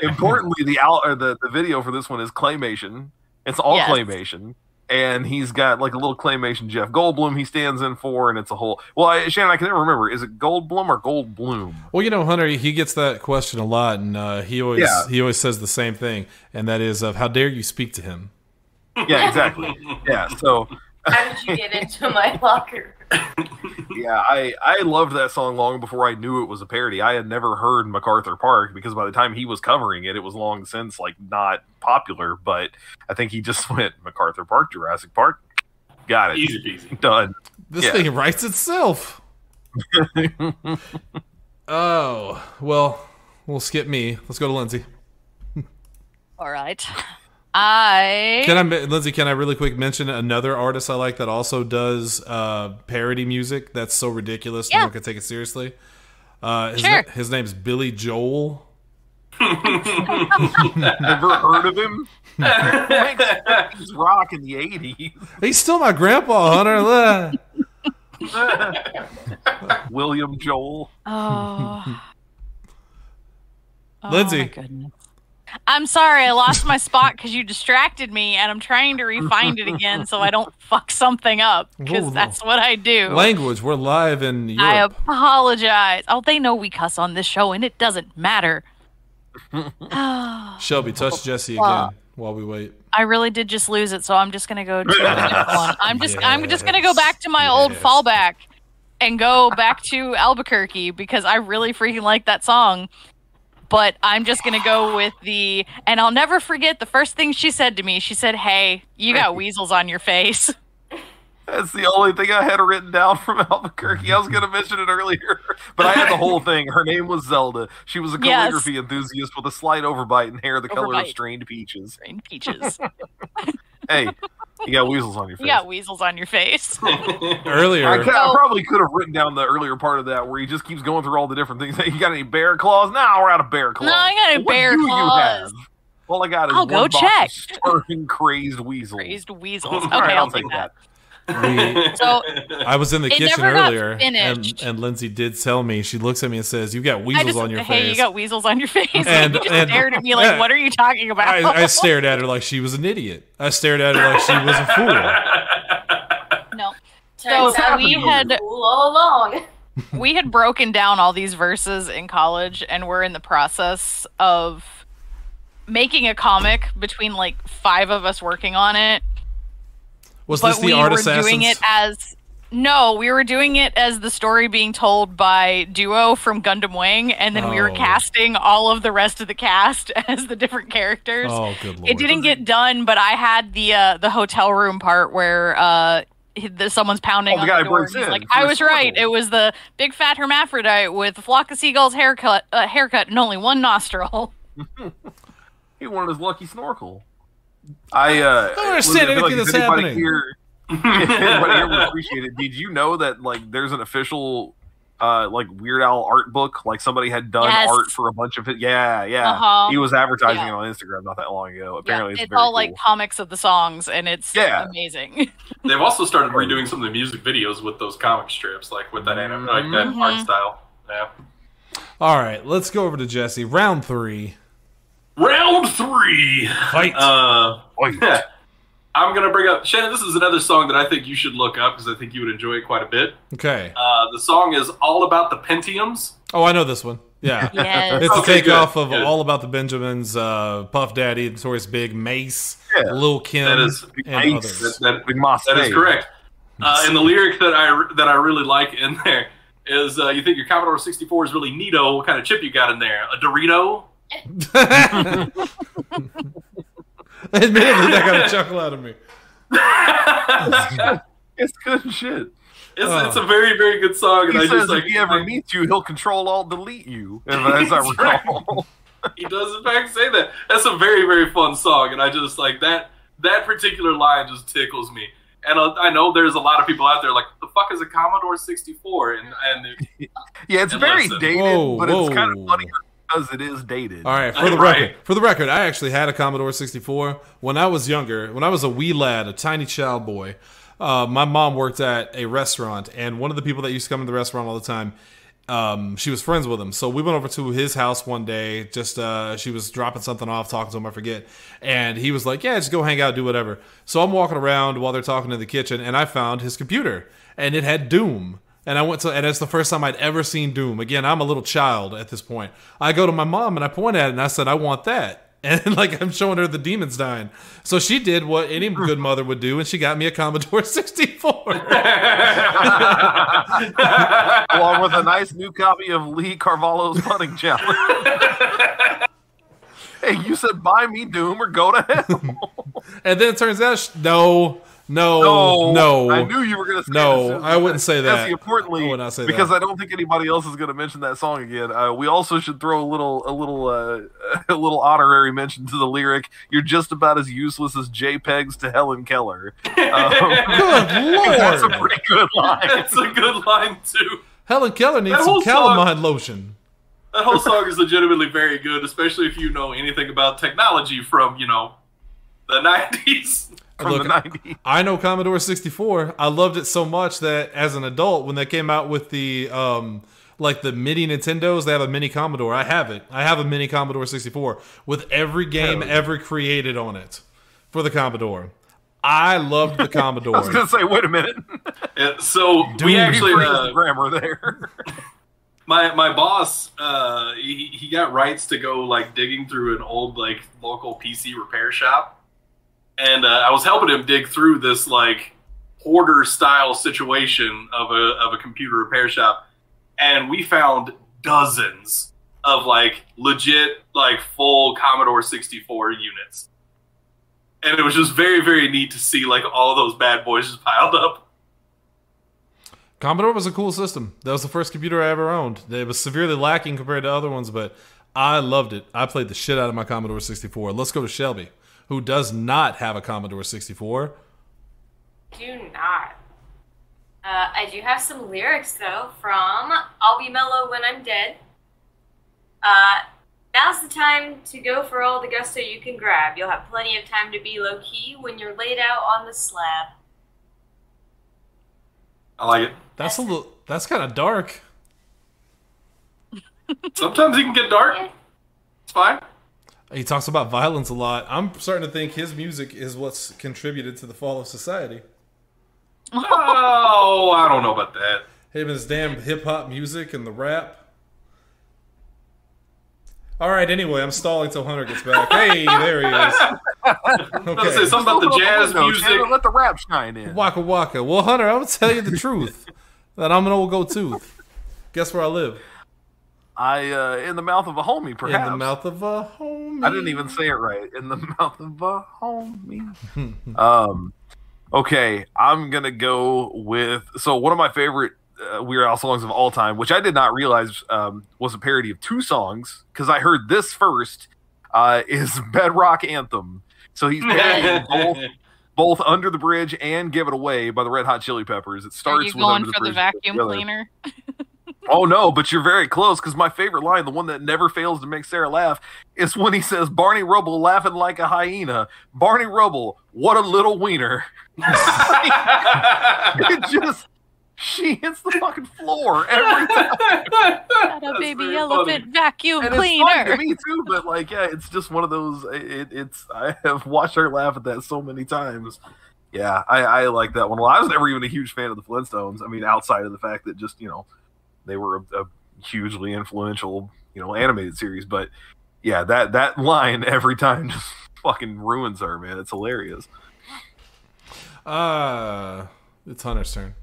Importantly, the video for this one is claymation. It's all claymation, and he's got like a little claymation Jeff Goldblum he stands in for, and it's a whole. Well, Shannon, I can never remember. Is it Goldblum or Goldblum? Well, Hunter, he gets that question a lot, and he always says the same thing, and that is of how dare you speak to him? Yeah, exactly. Yeah, so. How did you get into my locker? Yeah, I loved that song long before I knew it was a parody. I had never heard MacArthur Park because by the time he was covering it, it was long since not popular. But I think he just went MacArthur Park, Jurassic Park. Got it. Easy peasy. Done. This thing writes itself. Oh, well, we'll skip me. Let's go to Lindsay. All right. Lindsay, can I really quick mention another artist I like that also does parody music that's so ridiculous no one can take it seriously? His name's Billy Joel. Never heard of him? He's rock in the 80s. He's still my grandpa, Hunter. William Joel. Lindsay. Oh my goodness. I'm sorry, I lost my spot because you distracted me, and I'm trying to re-find it again so I don't fuck something up, because that's what I do. Language, we're live in Europe. I apologize. Oh, they know we cuss on this show, and it doesn't matter. Shelby, touch Jesse again while we wait. I really did just lose it, so I'm just going to go to the next one. I'm just going to go back to my old fallback and go back to Albuquerque, because I really freaking like that song. But I'm just going to go with and I'll never forget the first thing she said to me. She said, "Hey, you got weasels on your face." That's the only thing I had written down from Albuquerque. I was going to mention it earlier, but I had the whole thing. Her name was Zelda. She was a calligraphy enthusiast with a slight overbite and hair the color of strained peaches. Strained peaches. Hey, you got weasels on your face. You got weasels on your face. Earlier. I probably could have written down the earlier part of that where he just keeps going through all the different things. You got any bear claws? No, we're out of bear claws. No, I got any bear claws. You have? All I got is I'll go check. Starving crazed weasels. Crazed weasels. Okay, Right, I'll take that. I was in the kitchen earlier, and Lindsay did tell me. She looks at me and says, "You got weasels on your face." Hey, you got weasels on your face. And you just stared at me like, "What are you talking about?" I stared at her like she was an idiot. I stared at her like she was a fool. No. So we had cool all along. We had broken down all these verses in college, and we're in the process of making a comic between like 5 of us working on it. Was this the Art Assassins? We were doing it as the story being told by Duo from Gundam Wing, and then we were casting all of the rest of the cast as the different characters. Oh, good lord. It didn't get done, but I had the hotel room part where someone's pounding on the door. He's like, I was right. It was the big fat hermaphrodite with a flock of seagulls haircut and only one nostril. He wanted his lucky snorkel. I don't understand anything that's happening. Everybody here would appreciate it. Did you know that there's an official like Weird Al art book. Like somebody had done art for a bunch of it. Yeah. He was advertising it on Instagram not that long ago. Apparently, it's all like comics of the songs, and it's amazing. They've also started redoing some of the music videos with those comic strips, like with that anime, like that art style. Yeah. All right, let's go over to Jesse. Round 3. Round 3. Fight. I'm going to bring up... Shannon, this is another song that I think you should look up because I think you would enjoy it quite a bit. Okay. The song is All About the Pentiums. Oh, I know this one. Yeah. Yes. It's a takeoff of All About the Benjamins, Puff Daddy, Notorious Big, Mace, Lil Kim, and others. That is correct. And the lyric that I really like in there is, you think your Commodore 64 is really neato. What kind of chip you got in there? A Dorito? Admittedly, that got a chuckle out of me. It's good shit. It's a very, very good song. And He I says just like if he ever meets you, he'll control alt delete you. As I recall. He does in fact say that. That's a very, very fun song, and I just like that particular line just tickles me. And I know there's a lot of people out there like, what the fuck is a Commodore 64? And it's very dated, but it's kind of funny because it is dated. All right, for the record, I actually had a Commodore 64 when I was younger. When I was a wee lad, a tiny child boy, my mom worked at a restaurant, and one of the people that used to come to the restaurant all the time, she was friends with him. So we went over to his house one day, just she was dropping something off, talking to him, I forget. And he was like, yeah, just go hang out, do whatever. So I'm walking around while they're talking in the kitchen, and I found his computer, and it had Doom. And and it's the first time I'd ever seen Doom. Again, I'm a little child at this point. I go to my mom and I point at it and I said, I want that. And like I'm showing her the demons dying. So she did what any good mother would do, and she got me a Commodore 64. Along with a nice new copy of Lee Carvalho's Punting Challenge. Hey, you said buy me Doom or go to hell. And then it turns out, no. I knew you were going to say no, I wouldn't say that. Importantly, I would not say because that. I don't think anybody else is going to mention that song again. We also should throw a little honorary mention to the lyric. You're just about as useless as JPEGs to Helen Keller. Good Lord. That's a pretty good line. It's a good line too. Helen Keller needs some calamine lotion. That whole song is legitimately very good, especially if you know anything about technology from, the 90s. Look, the 90s. I know Commodore 64. I loved it so much that as an adult, when they came out with the like the mini Nintendos, they have a mini Commodore. I have it. I have a mini Commodore 64 with every game ever created on it for the Commodore. I loved the Commodore. I was going to say, wait a minute. So we actually the grammar there. My boss, he got rights to go like digging through an old like local PC repair shop. And I was helping him dig through this like hoarder style situation of a computer repair shop, and we found dozens of like legit like full Commodore 64 units, and it was just very, very neat to see like all of those bad boys just piled up. Commodore was a cool system. That was the first computer I ever owned. It was severely lacking compared to other ones, but I loved it. I played the shit out of my Commodore 64. Let's go to Shelby, who does not have a Commodore 64. Do not. I do have some lyrics, though, from I'll Be Mellow When I'm Dead. Now's the time to go for all the gusto you can grab. You'll have plenty of time to be low-key when you're laid out on the slab. I like it. That's kind of dark. Sometimes it can get dark. Yeah. It's fine. He talks about violence a lot. I'm starting to think his music is what's contributed to the fall of society. Oh, I don't know about that. Him and his damn hip-hop music and the rap. All right, anyway, I'm stalling till Hunter gets back. Hey, there he is. Okay. Say something about the jazz music. Let the rap shine in. Waka waka. Well, Hunter, I'm going to tell you the truth. That I'm an old go-tooth. Guess where I live? In the mouth of a homie, perhaps. In the mouth of a homie. I didn't even say it right. In the mouth of a homie. Okay, I'm going to go with... So one of my favorite Weird Al songs of all time, which I did not realize was a parody of two songs, because I heard this first, is Bedrock Anthem. So he's parodying both Under the Bridge and Give It Away by the Red Hot Chili Peppers. It starts with Under the Bridge. Are you going for the vacuum cleaner? Oh no, but you're very close because my favorite line, the one that never fails to make Sarah laugh, is when he says, "Barney Rubble laughing like a hyena. Barney Rubble, what a little wiener." It just, she hits the fucking floor every time. Got a baby elephant vacuum And cleaner. it's funny to me too, but like, yeah, it's just one of those. It's I have watched her laugh at that so many times. Yeah, I like that one a lot. I was never even a huge fan of the Flintstones. I mean, outside of the fact that just, they were a hugely influential, animated series. But yeah, that line every time just fucking ruins her, man. It's hilarious. It's Hunter's turn.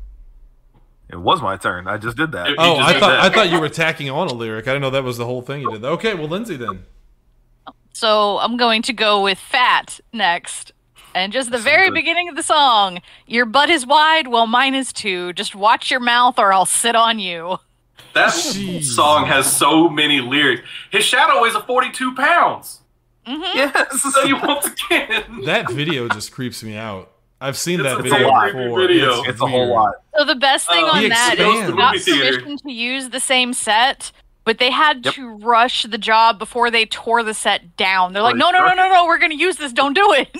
It was my turn. I just did that. I thought you were tacking on a lyric. I didn't know that was the whole thing you did. Okay, well, Lindsay then. So I'm going to go with Fat next. And just the very beginning of the song, your butt is wide, well, mine is too. Just watch your mouth or I'll sit on you. That song has so many lyrics. His shadow weighs 42 pounds. Mm-hmm. Yes. So you once again. That video just creeps me out. I've seen that a video very before. creepy video. It's a whole lot. So the best thing on He that is expands. we got Movie theater. permission to use the same set, but they had to rush the job before they tore the set down. They're like, no, we're going to use this. Don't do it.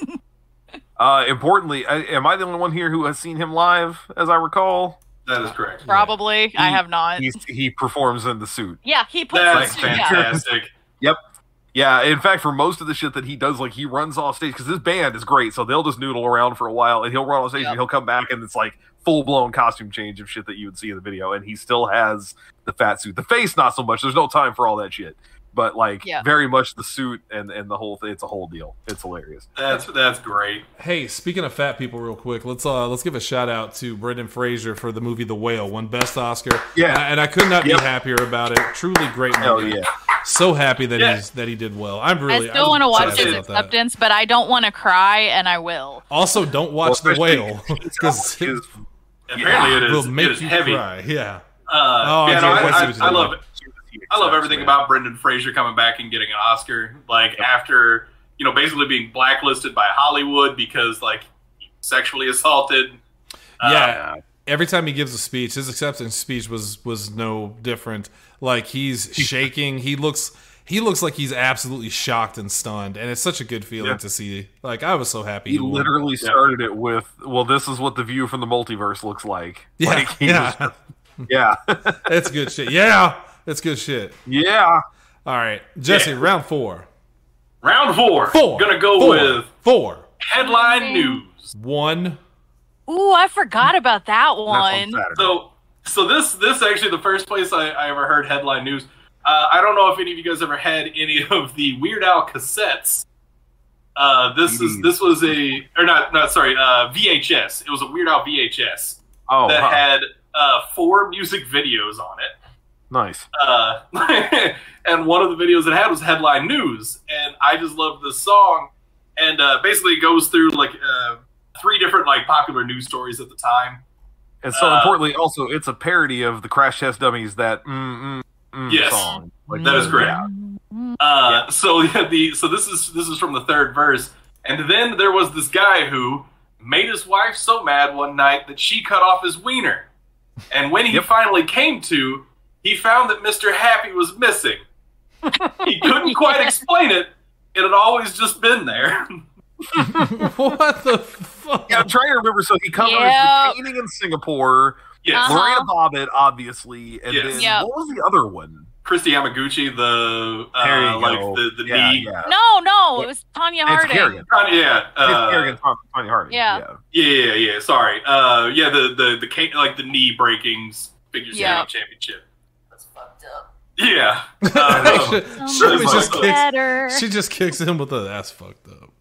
Importantly, am I the only one here who has seen him live, as I recall? That is correct. Probably. I have not. He performs in the suit. Yeah, he puts That's the suit. Yeah. fantastic. Yep. Yeah, in fact, for most of the shit that he does, like, he runs off stage, because his band is great, so they'll just noodle around for a while, and he'll run off stage, and he'll come back, and it's, like, full-blown costume change of shit that you would see in the video, and he still has the fat suit. The face, not so much. There's no time for all that shit. But, like, very much the suit and the whole thing. It's a whole deal. It's hilarious. That's great. Hey, speaking of fat people, real quick, let's give a shout out to Brendan Fraser for the movie The Whale, won Best Oscar. Yeah, and I could not be happier about it. Truly great movie. Hell yeah. So happy that he did well. I still want to watch his acceptance, but I don't want to cry, and I will. Also, don't watch The Whale because apparently it will make you heavy. Cry. Yeah. I love it. I love everything about Brendan Fraser coming back and getting an Oscar. Like, after, basically being blacklisted by Hollywood because, like, he sexually assaulted. Every time he gives a speech, his acceptance speech was no different. Like, he's shaking. He looks like he's absolutely shocked and stunned, and it's such a good feeling to see. Like, I was so happy. He literally started it with, "Well, this is what the view from the multiverse looks like." Yeah, like, yeah. It's good shit. Yeah, it's good shit. Yeah. All right, Jesse, round 4. Round 4. Gonna go with 4 headline news. 1. Ooh, I forgot about that one. So this actually the first place I ever heard headline news. I don't know if any of you guys ever had any of the Weird Al cassettes. This was VHS. It was a Weird Al VHS that had 4 music videos on it. Nice. And one of the videos it had was headline news, and I just loved this song. And basically, it goes through like 3 different like popular news stories at the time. And so importantly, also, it's a parody of the Crash Test Dummies yes, song. Like, that is great. So this is from the 3rd verse, and then there was this guy who made his wife so mad one night that she cut off his wiener, and when he finally came to, he found that Mr. Happy was missing. He couldn't quite explain it. It had always just been there. What the fuck? Yeah, I'm trying to remember. So he covers the painting in Singapore. Yes. Lorena Bobbitt, obviously, and then what was the other one? Christy Yamaguchi, the knee. Yeah. No, it was Tanya Harding. Tanya Harding. Yeah. Sorry. The knee breaking figure skating championship. That's fucked up. Yeah. She just kicks him with the "that's fucked up."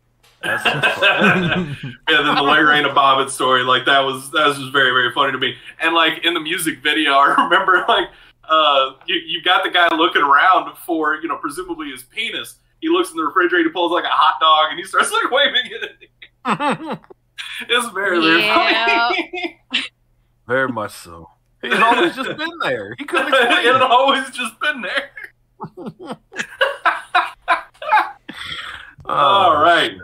And then the Lorena Bobbitt story, like that was just very, very funny to me. And like in the music video, I remember like you got the guy looking around for presumably his penis. He looks in the refrigerator, he pulls like a hot dog, and he starts like waving it. It's very, very funny. Very much so. He's always just been there. He couldn't explain it. Had always just been there. All right.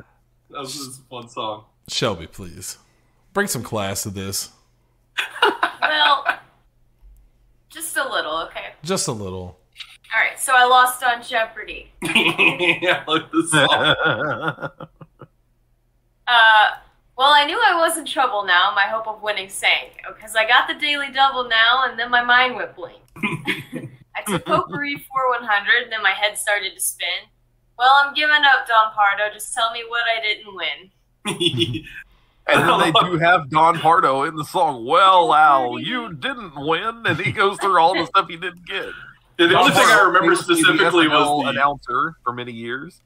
That was a fun song. Shelby, please. Bring some class to this. Well, just a little, okay? Just a little. All right, so I lost on Jeopardy. Yeah, look this song. Well, I knew I was in trouble now. My hope of winning sank because I got the daily double now, and then my mind went blank. I took potpourri for 100, and then my head started to spin. Well, I'm giving up, Don Pardo. Just tell me what I didn't win. And then they do have Don Pardo in the song, Well, Al, you didn't win, and he goes through all the stuff he didn't get. Yeah, the only thing I remember specifically was the announcer for many years.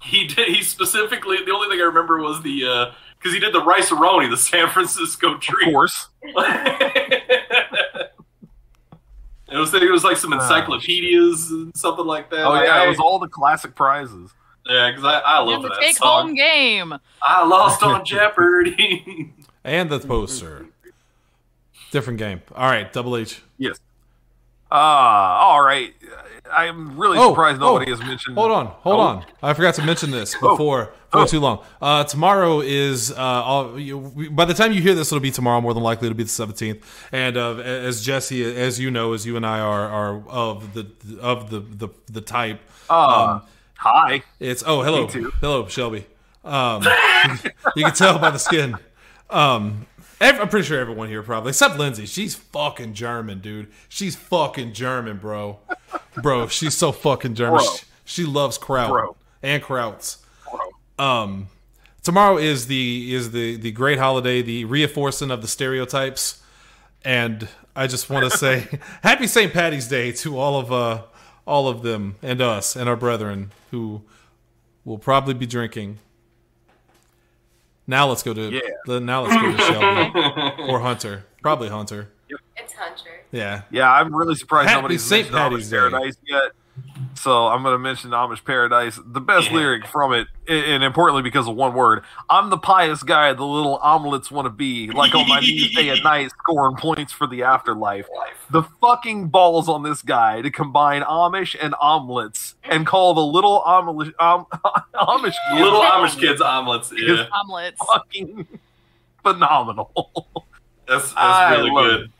He specifically, the only thing I remember was the, because he did the Rice-A-Roni, the San Francisco treat. Of course. It was like some encyclopedias and something like that. Oh, yeah, it was all the classic prizes. Yeah, because I love that take song. home game. I lost on Jeopardy. And the poster. Different game. All right, Double H. Yes. All right. I'm really surprised nobody has mentioned. Hold on. I forgot to mention this before too long. Tomorrow is by the time you hear this, it'll be tomorrow. More than likely, it'll be the 17th. And as Jesse, as you know, as you and I are of the type. Hi. It's hello, Shelby. You can tell by the skin. I'm pretty sure everyone here probably, except Lindsay. She's fucking German, dude. She's fucking German, bro. Bro, she's so fucking German. She loves kraut and krauts. Tomorrow is the great holiday, the reinforcing of the stereotypes, and I just want to say Happy St. Patty's Day to all of them and us and our brethren who will probably be drinking. Now let's go to Shelby or Hunter. Probably Hunter. It's Hunter. Yeah. Yeah, I'm really surprised Happy nobody's St. mentioned Patty's Amish Day. Paradise yet. So I'm going to mention Amish Paradise. The best lyric from it, and importantly because of one word, I'm the pious guy the little omelets want to be, like on my knees day and night, scoring points for the afterlife. The fucking balls on this guy to combine Amish and omelets and call the little Amish Little Amish kids omelets. Yeah. Omelets. Fucking phenomenal. That's really good.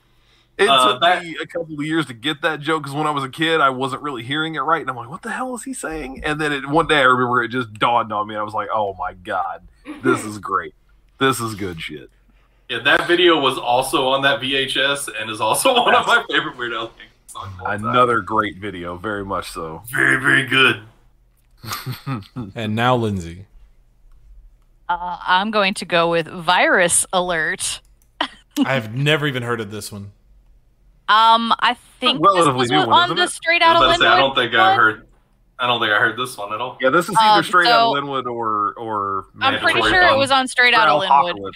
It took me a couple of years to get that joke because when I was a kid, I wasn't really hearing it right. And I'm like, what the hell is he saying? And then one day I remember it just dawned on me. And I was like, oh my God, this is great. This is good shit. Yeah, that video was also on that VHS and is also one of my favorite Weird Al Yankovic songs. Another great video, very much so. Very, very good. And now Lindsay. I'm going to go with Virus Alert. I've never even heard of this one. I think this was on the Straight Outta Linwood. I don't think I heard this one at all. Yeah, this is either Straight Outta Linwood or I'm pretty sure it was on Straight Outta Linwood.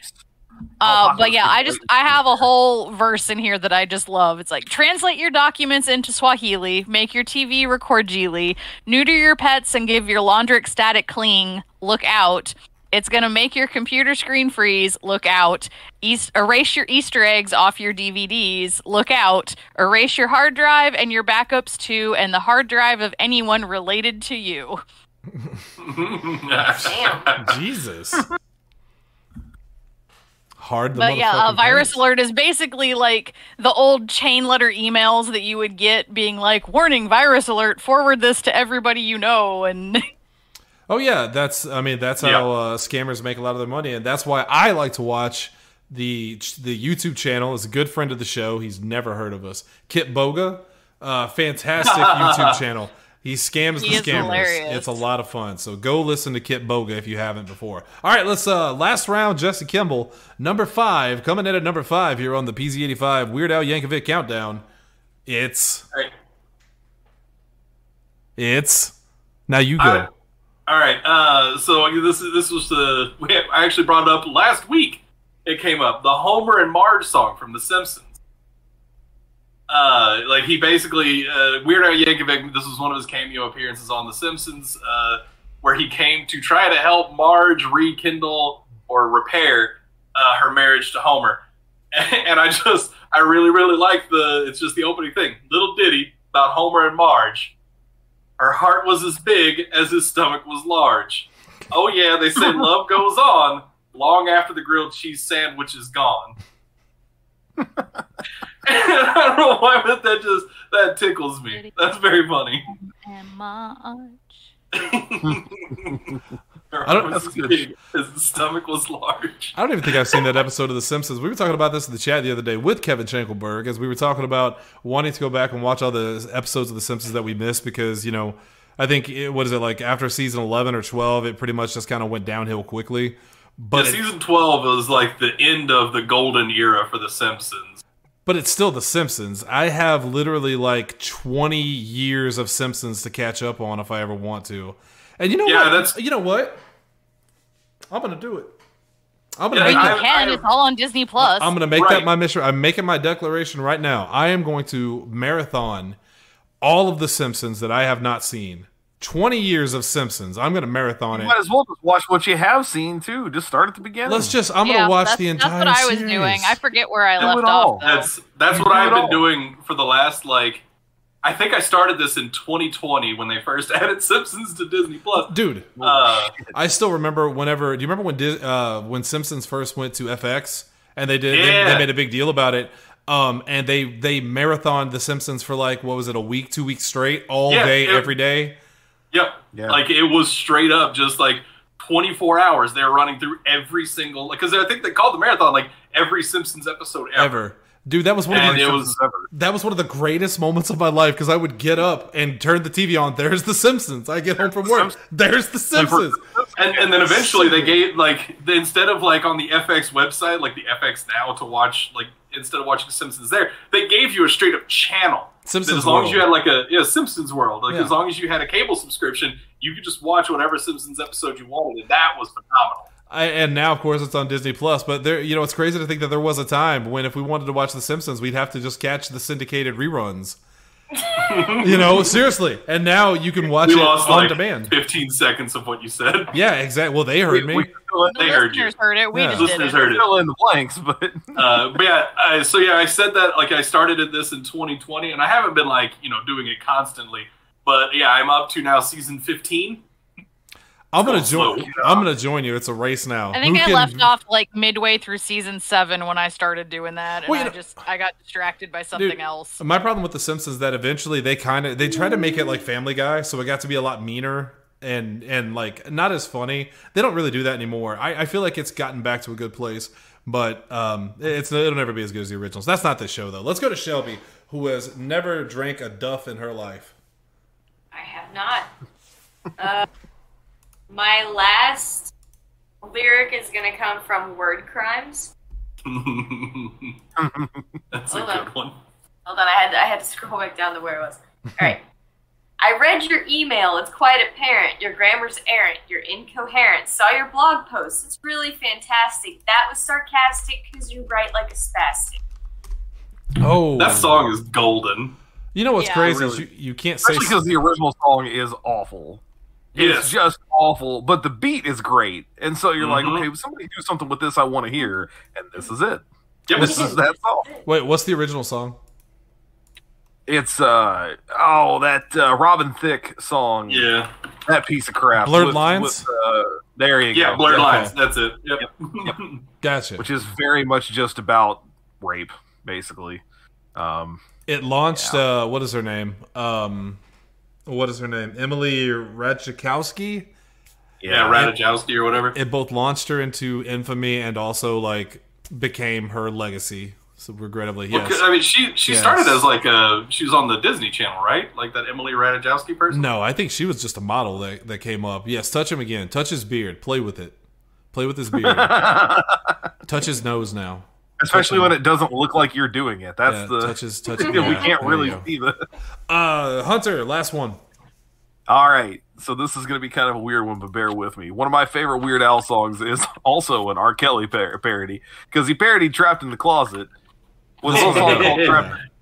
But yeah, I have a whole verse in here that I just love. It's like, translate your documents into Swahili, make your TV record Geely, neuter your pets and give your laundric static cling, look out. It's going to make your computer screen freeze, look out. Erase your Easter eggs off your DVDs, look out. Erase your hard drive and your backups too, and the hard drive of anyone related to you. Damn. Jesus. Hard. But yeah, Virus Alert is basically like the old chain letter emails that you would get being like, warning, Virus Alert, forward this to everybody you know, and... Oh yeah, that's how scammers make a lot of their money, and that's why I like to watch the YouTube channel. Is a good friend of the show. He's never heard of us. Kit Boga, fantastic YouTube channel. He scams the scammers. Hilarious. It's a lot of fun. So go listen to Kit Boga if you haven't before. All right, let's last round. Jesse Kimball, number 5, coming in at number 5 here on the PZ85 Weird Al Yankovic countdown. It's now you go. All right, so this was I actually brought it up last week. It came up, the Homer and Marge song from The Simpsons. Like he basically Weird Al Yankovic. This was one of his cameo appearances on The Simpsons, where he came to try to help Marge rekindle or repair her marriage to Homer. And I really really like it's just the opening thing, little ditty about Homer and Marge. Her heart was as big as his stomach was large. Oh yeah, they say love goes on long after the grilled cheese sandwich is gone. I don't know why, but that tickles me. That's very funny. And March. I don't. Was big. His stomach was large. I don't even think I've seen that episode of The Simpsons. We were talking about this in the chat the other day with Kevin Schenkelberg, as we were talking about wanting to go back and watch all the episodes of The Simpsons that we missed because, you know, I think, what is it, like after season 11 or 12, it pretty much just kind of went downhill quickly. But yeah, season 12 was like the end of the golden era for The Simpsons. But it's still The Simpsons. I have literally like 20 years of Simpsons to catch up on if I ever want to. And you know what? You know what? I'm gonna do it. I'm gonna. It's all on Disney Plus. I'm gonna make that my mission. I'm making my declaration right now. I am going to marathon all of The Simpsons that I have not seen. 20 years of Simpsons. I'm gonna marathon it. You might as well just watch what you have seen too. Just start at the beginning. I'm gonna watch the entire. That's what I was series. doing. I forget where I left off. That's what I've been doing for the last I think I started this in 2020 when they first added Simpsons to Disney Plus. Dude, I still remember whenever. Do you remember when Simpsons first went to FX and they made a big deal about it? And they marathoned The Simpsons for what was it, a week, 2 weeks straight, all day, every day. Yep. Yeah. It was straight up just 24 hours. They were running through every single because I think they called the marathon every Simpsons episode ever. Dude, that was one of the greatest moments of my life because I would get up and turn the TV on. There's The Simpsons. I get home from work. There's The Simpsons. And then eventually they gave instead of on the FX website, the FX Now to watch instead of watching The Simpsons there, they gave you a straight up channel. Simpsons as long World. as you had Simpsons World, as long as you had a cable subscription, you could just watch whatever Simpsons episode you wanted, and that was phenomenal. And now, of course, it's on Disney Plus. But it's crazy to think that there was a time when, if we wanted to watch The Simpsons, we'd have to just catch the syndicated reruns. Seriously. And now you can watch it on demand. 15 seconds of what you said. Yeah, exactly. Well, they heard me. They heard you. Heard it. We just listeners heard it. Fill in the blanks, but I said that I started this in 2020, and I haven't been doing it constantly. But yeah, I'm up to now season 15. I'm gonna join you. It's a race now. I think I left off midway through season 7 when I started doing that, and I got distracted by something else. My problem with The Simpsons is that eventually they try to make it like Family Guy, so it got to be a lot meaner and not as funny. They don't really do that anymore. I feel like it's gotten back to a good place, but it'll never be as good as the originals. That's not this show though. Let's go to Shelby, who has never drank a Duff in her life. I have not. My last lyric is going to come from Word Crimes. That's a good one. Hold on, I had to scroll back down to where it was. All right. I read your email. It's quite apparent. Your grammar's errant. You're incoherent. Saw your blog post. It's really fantastic. That was sarcastic because you write like a spastic. Oh. That song is golden. You know what's crazy is you can't say... Especially because the original song is awful. It's just awful, but the beat is great. And so you're like, okay, somebody do something with this I want to hear. And this is it. Yep. This is that song. Wait, what's the original song? It's, that Robin Thicke song. Yeah. That piece of crap. Blurred Lines? There you go. Yeah, Blurred Lines. That's it. Yep. Gotcha. Which is very much just about rape, basically. It launched, what is her name? Emily Ratajkowski? Yeah, Ratajkowski or whatever. It both launched her into infamy and also became her legacy. So regrettably, yes. I mean, she started as she was on the Disney Channel, right? Like that Emily Ratajkowski person. No, I think she was just a model that came up. Yes, touch him again. Touch his beard. Play with it. Play with his beard. Touch his nose now. Especially when it doesn't look like you're doing it. That's touches. We can't really see the. Hunter, last one. All right, so this is going to be kind of a weird one, but bear with me. One of my favorite Weird Al songs is also an R. Kelly parody because he parodied "Trapped in the Closet" with a song called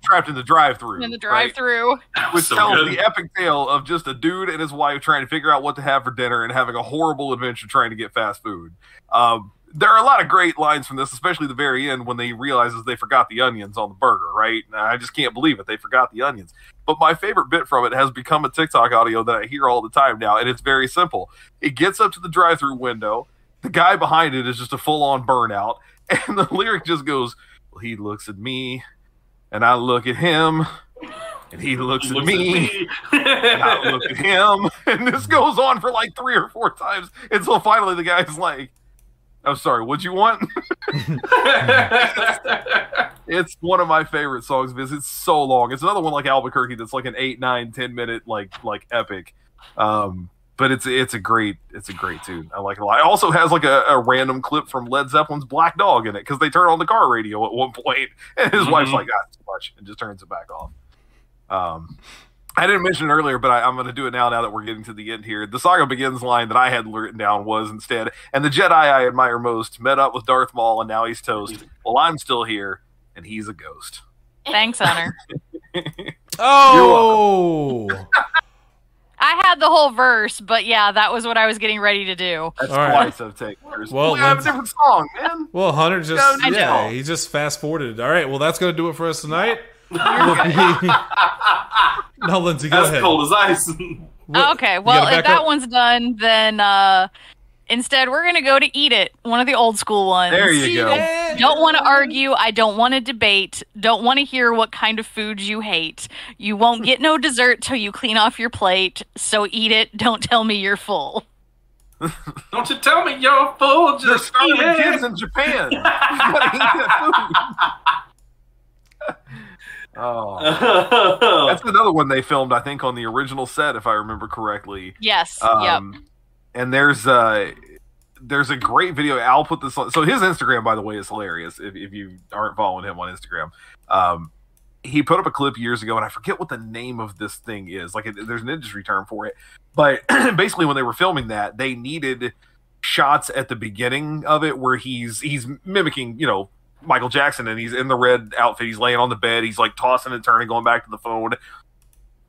"Trapped in the Drive-Thru." In the drive-thru, right? Which tells the epic tale of just a dude and his wife trying to figure out what to have for dinner and having a horrible adventure trying to get fast food. There are a lot of great lines from this, especially the very end when they realizes they forgot the onions on the burger, right? I just can't believe it. They forgot the onions. But my favorite bit from it has become a TikTok audio that I hear all the time now, and it's very simple. It gets up to the drive-thru window. The guy behind it is just a full-on burnout, and the lyric just goes, well, he looks at me, and I look at him, and he looks at me, and I look at him, and this goes on for like 3 or 4 times until finally the guy's like, "I'm sorry, what'd you want?" It's one of my favorite songs because it's so long. It's another one like Albuquerque that's like an 8, 9, 10 minute like epic. But it's a great tune. I like it a lot. It also has like a random clip from Led Zeppelin's Black Dog in it because they turn on the car radio at one point, and his wife's like, "That's too much," and just turns it back off. I didn't mention it earlier, but I'm going to do it now that we're getting to the end here. The Saga Begins line that I had written down was instead, "And the Jedi I admire most met up with Darth Maul, and now he's toast. Well, I'm still here, and he's a ghost." Thanks, Hunter. Oh! I had the whole verse, but yeah, that was what I was getting ready to do. That's All right. twice I've taken yours. Well, We have a different song, man. Well, Hunter just, I know. he just fast forwarded. All right, well, that's going to do it for us tonight. No, Lindsay, go As ahead. cold as ice. Okay, well, if that one's done, then instead we're going to go to Eat It, one of the old school ones. There you go. Don't want to argue. I don't want to debate. Don't want to hear what kind of foods you hate. You won't get no dessert till you clean off your plate. So eat it. Don't tell me you're full. Don't you tell me you're full, They're just starving eat it. kids in Japan. You gotta eat that food. Oh, that's another one they filmed, I think, on the original set, if I remember correctly. Yes. Yep. And there's a great video. I'll put this on. So his Instagram, by the way, is hilarious. If you aren't following him on Instagram, he put up a clip years ago, and I forget what the name of this thing is. Like, there's an industry term for it. But basically, when they were filming that, they needed shots at the beginning of it where he's mimicking, Michael Jackson, and he's in the red outfit. He's laying on the bed. He's like tossing and turning, going back to the phone.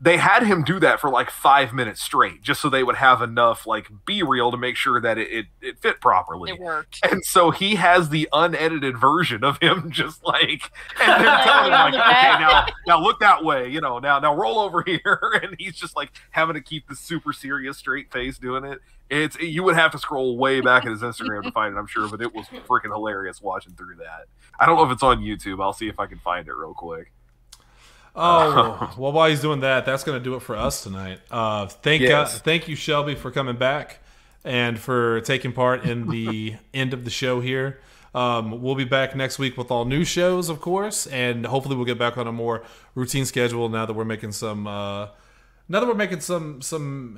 They had him do that for like 5 minutes straight, just so they would have enough like B-reel to make sure that it fit properly. It worked. And so he has the unedited version of him just like, and they're telling him like, okay, now look that way, now roll over here, and he's just like having to keep the super serious straight face doing it. You would have to scroll way back at his Instagram to find it, I'm sure, but it was freaking hilarious watching through that. I don't know if it's on YouTube. I'll see if I can find it real quick. Oh, well, while he's doing that, that's going to do it for us tonight. Thank you, Shelby, for coming back and for taking part in the end of the show here. We'll be back next week with all new shows, of course, and hopefully we'll get back on a more routine schedule now that we're making some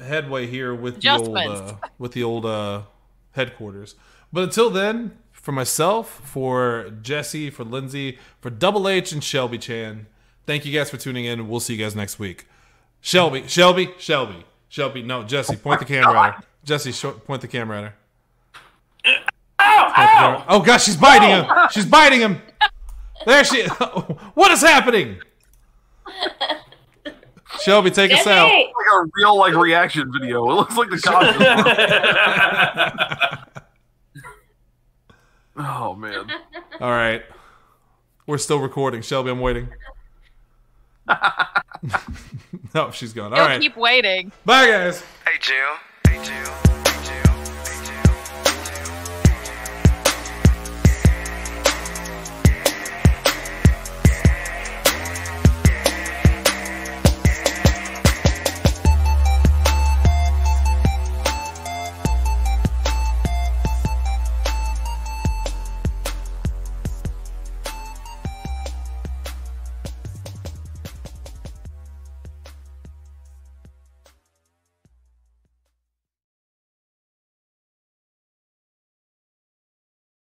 headway here with the old headquarters. But until then, for myself, for Jesse, for Lindsay, for Double H and Shelby Chan, thank you guys for tuning in. We'll see you guys next week. Shelby. No, Jesse, point the camera at her. Jesse, point the camera at her. Ow! Oh gosh, she's biting him. She's biting him. There she. What is happening? Shelby, take us out. It's like a real reaction video. It looks like the cops. Oh man. All right. We're still recording. Shelby, I'm waiting. No, she's gone. All right. Keep waiting. Bye, guys. Hey, Jill.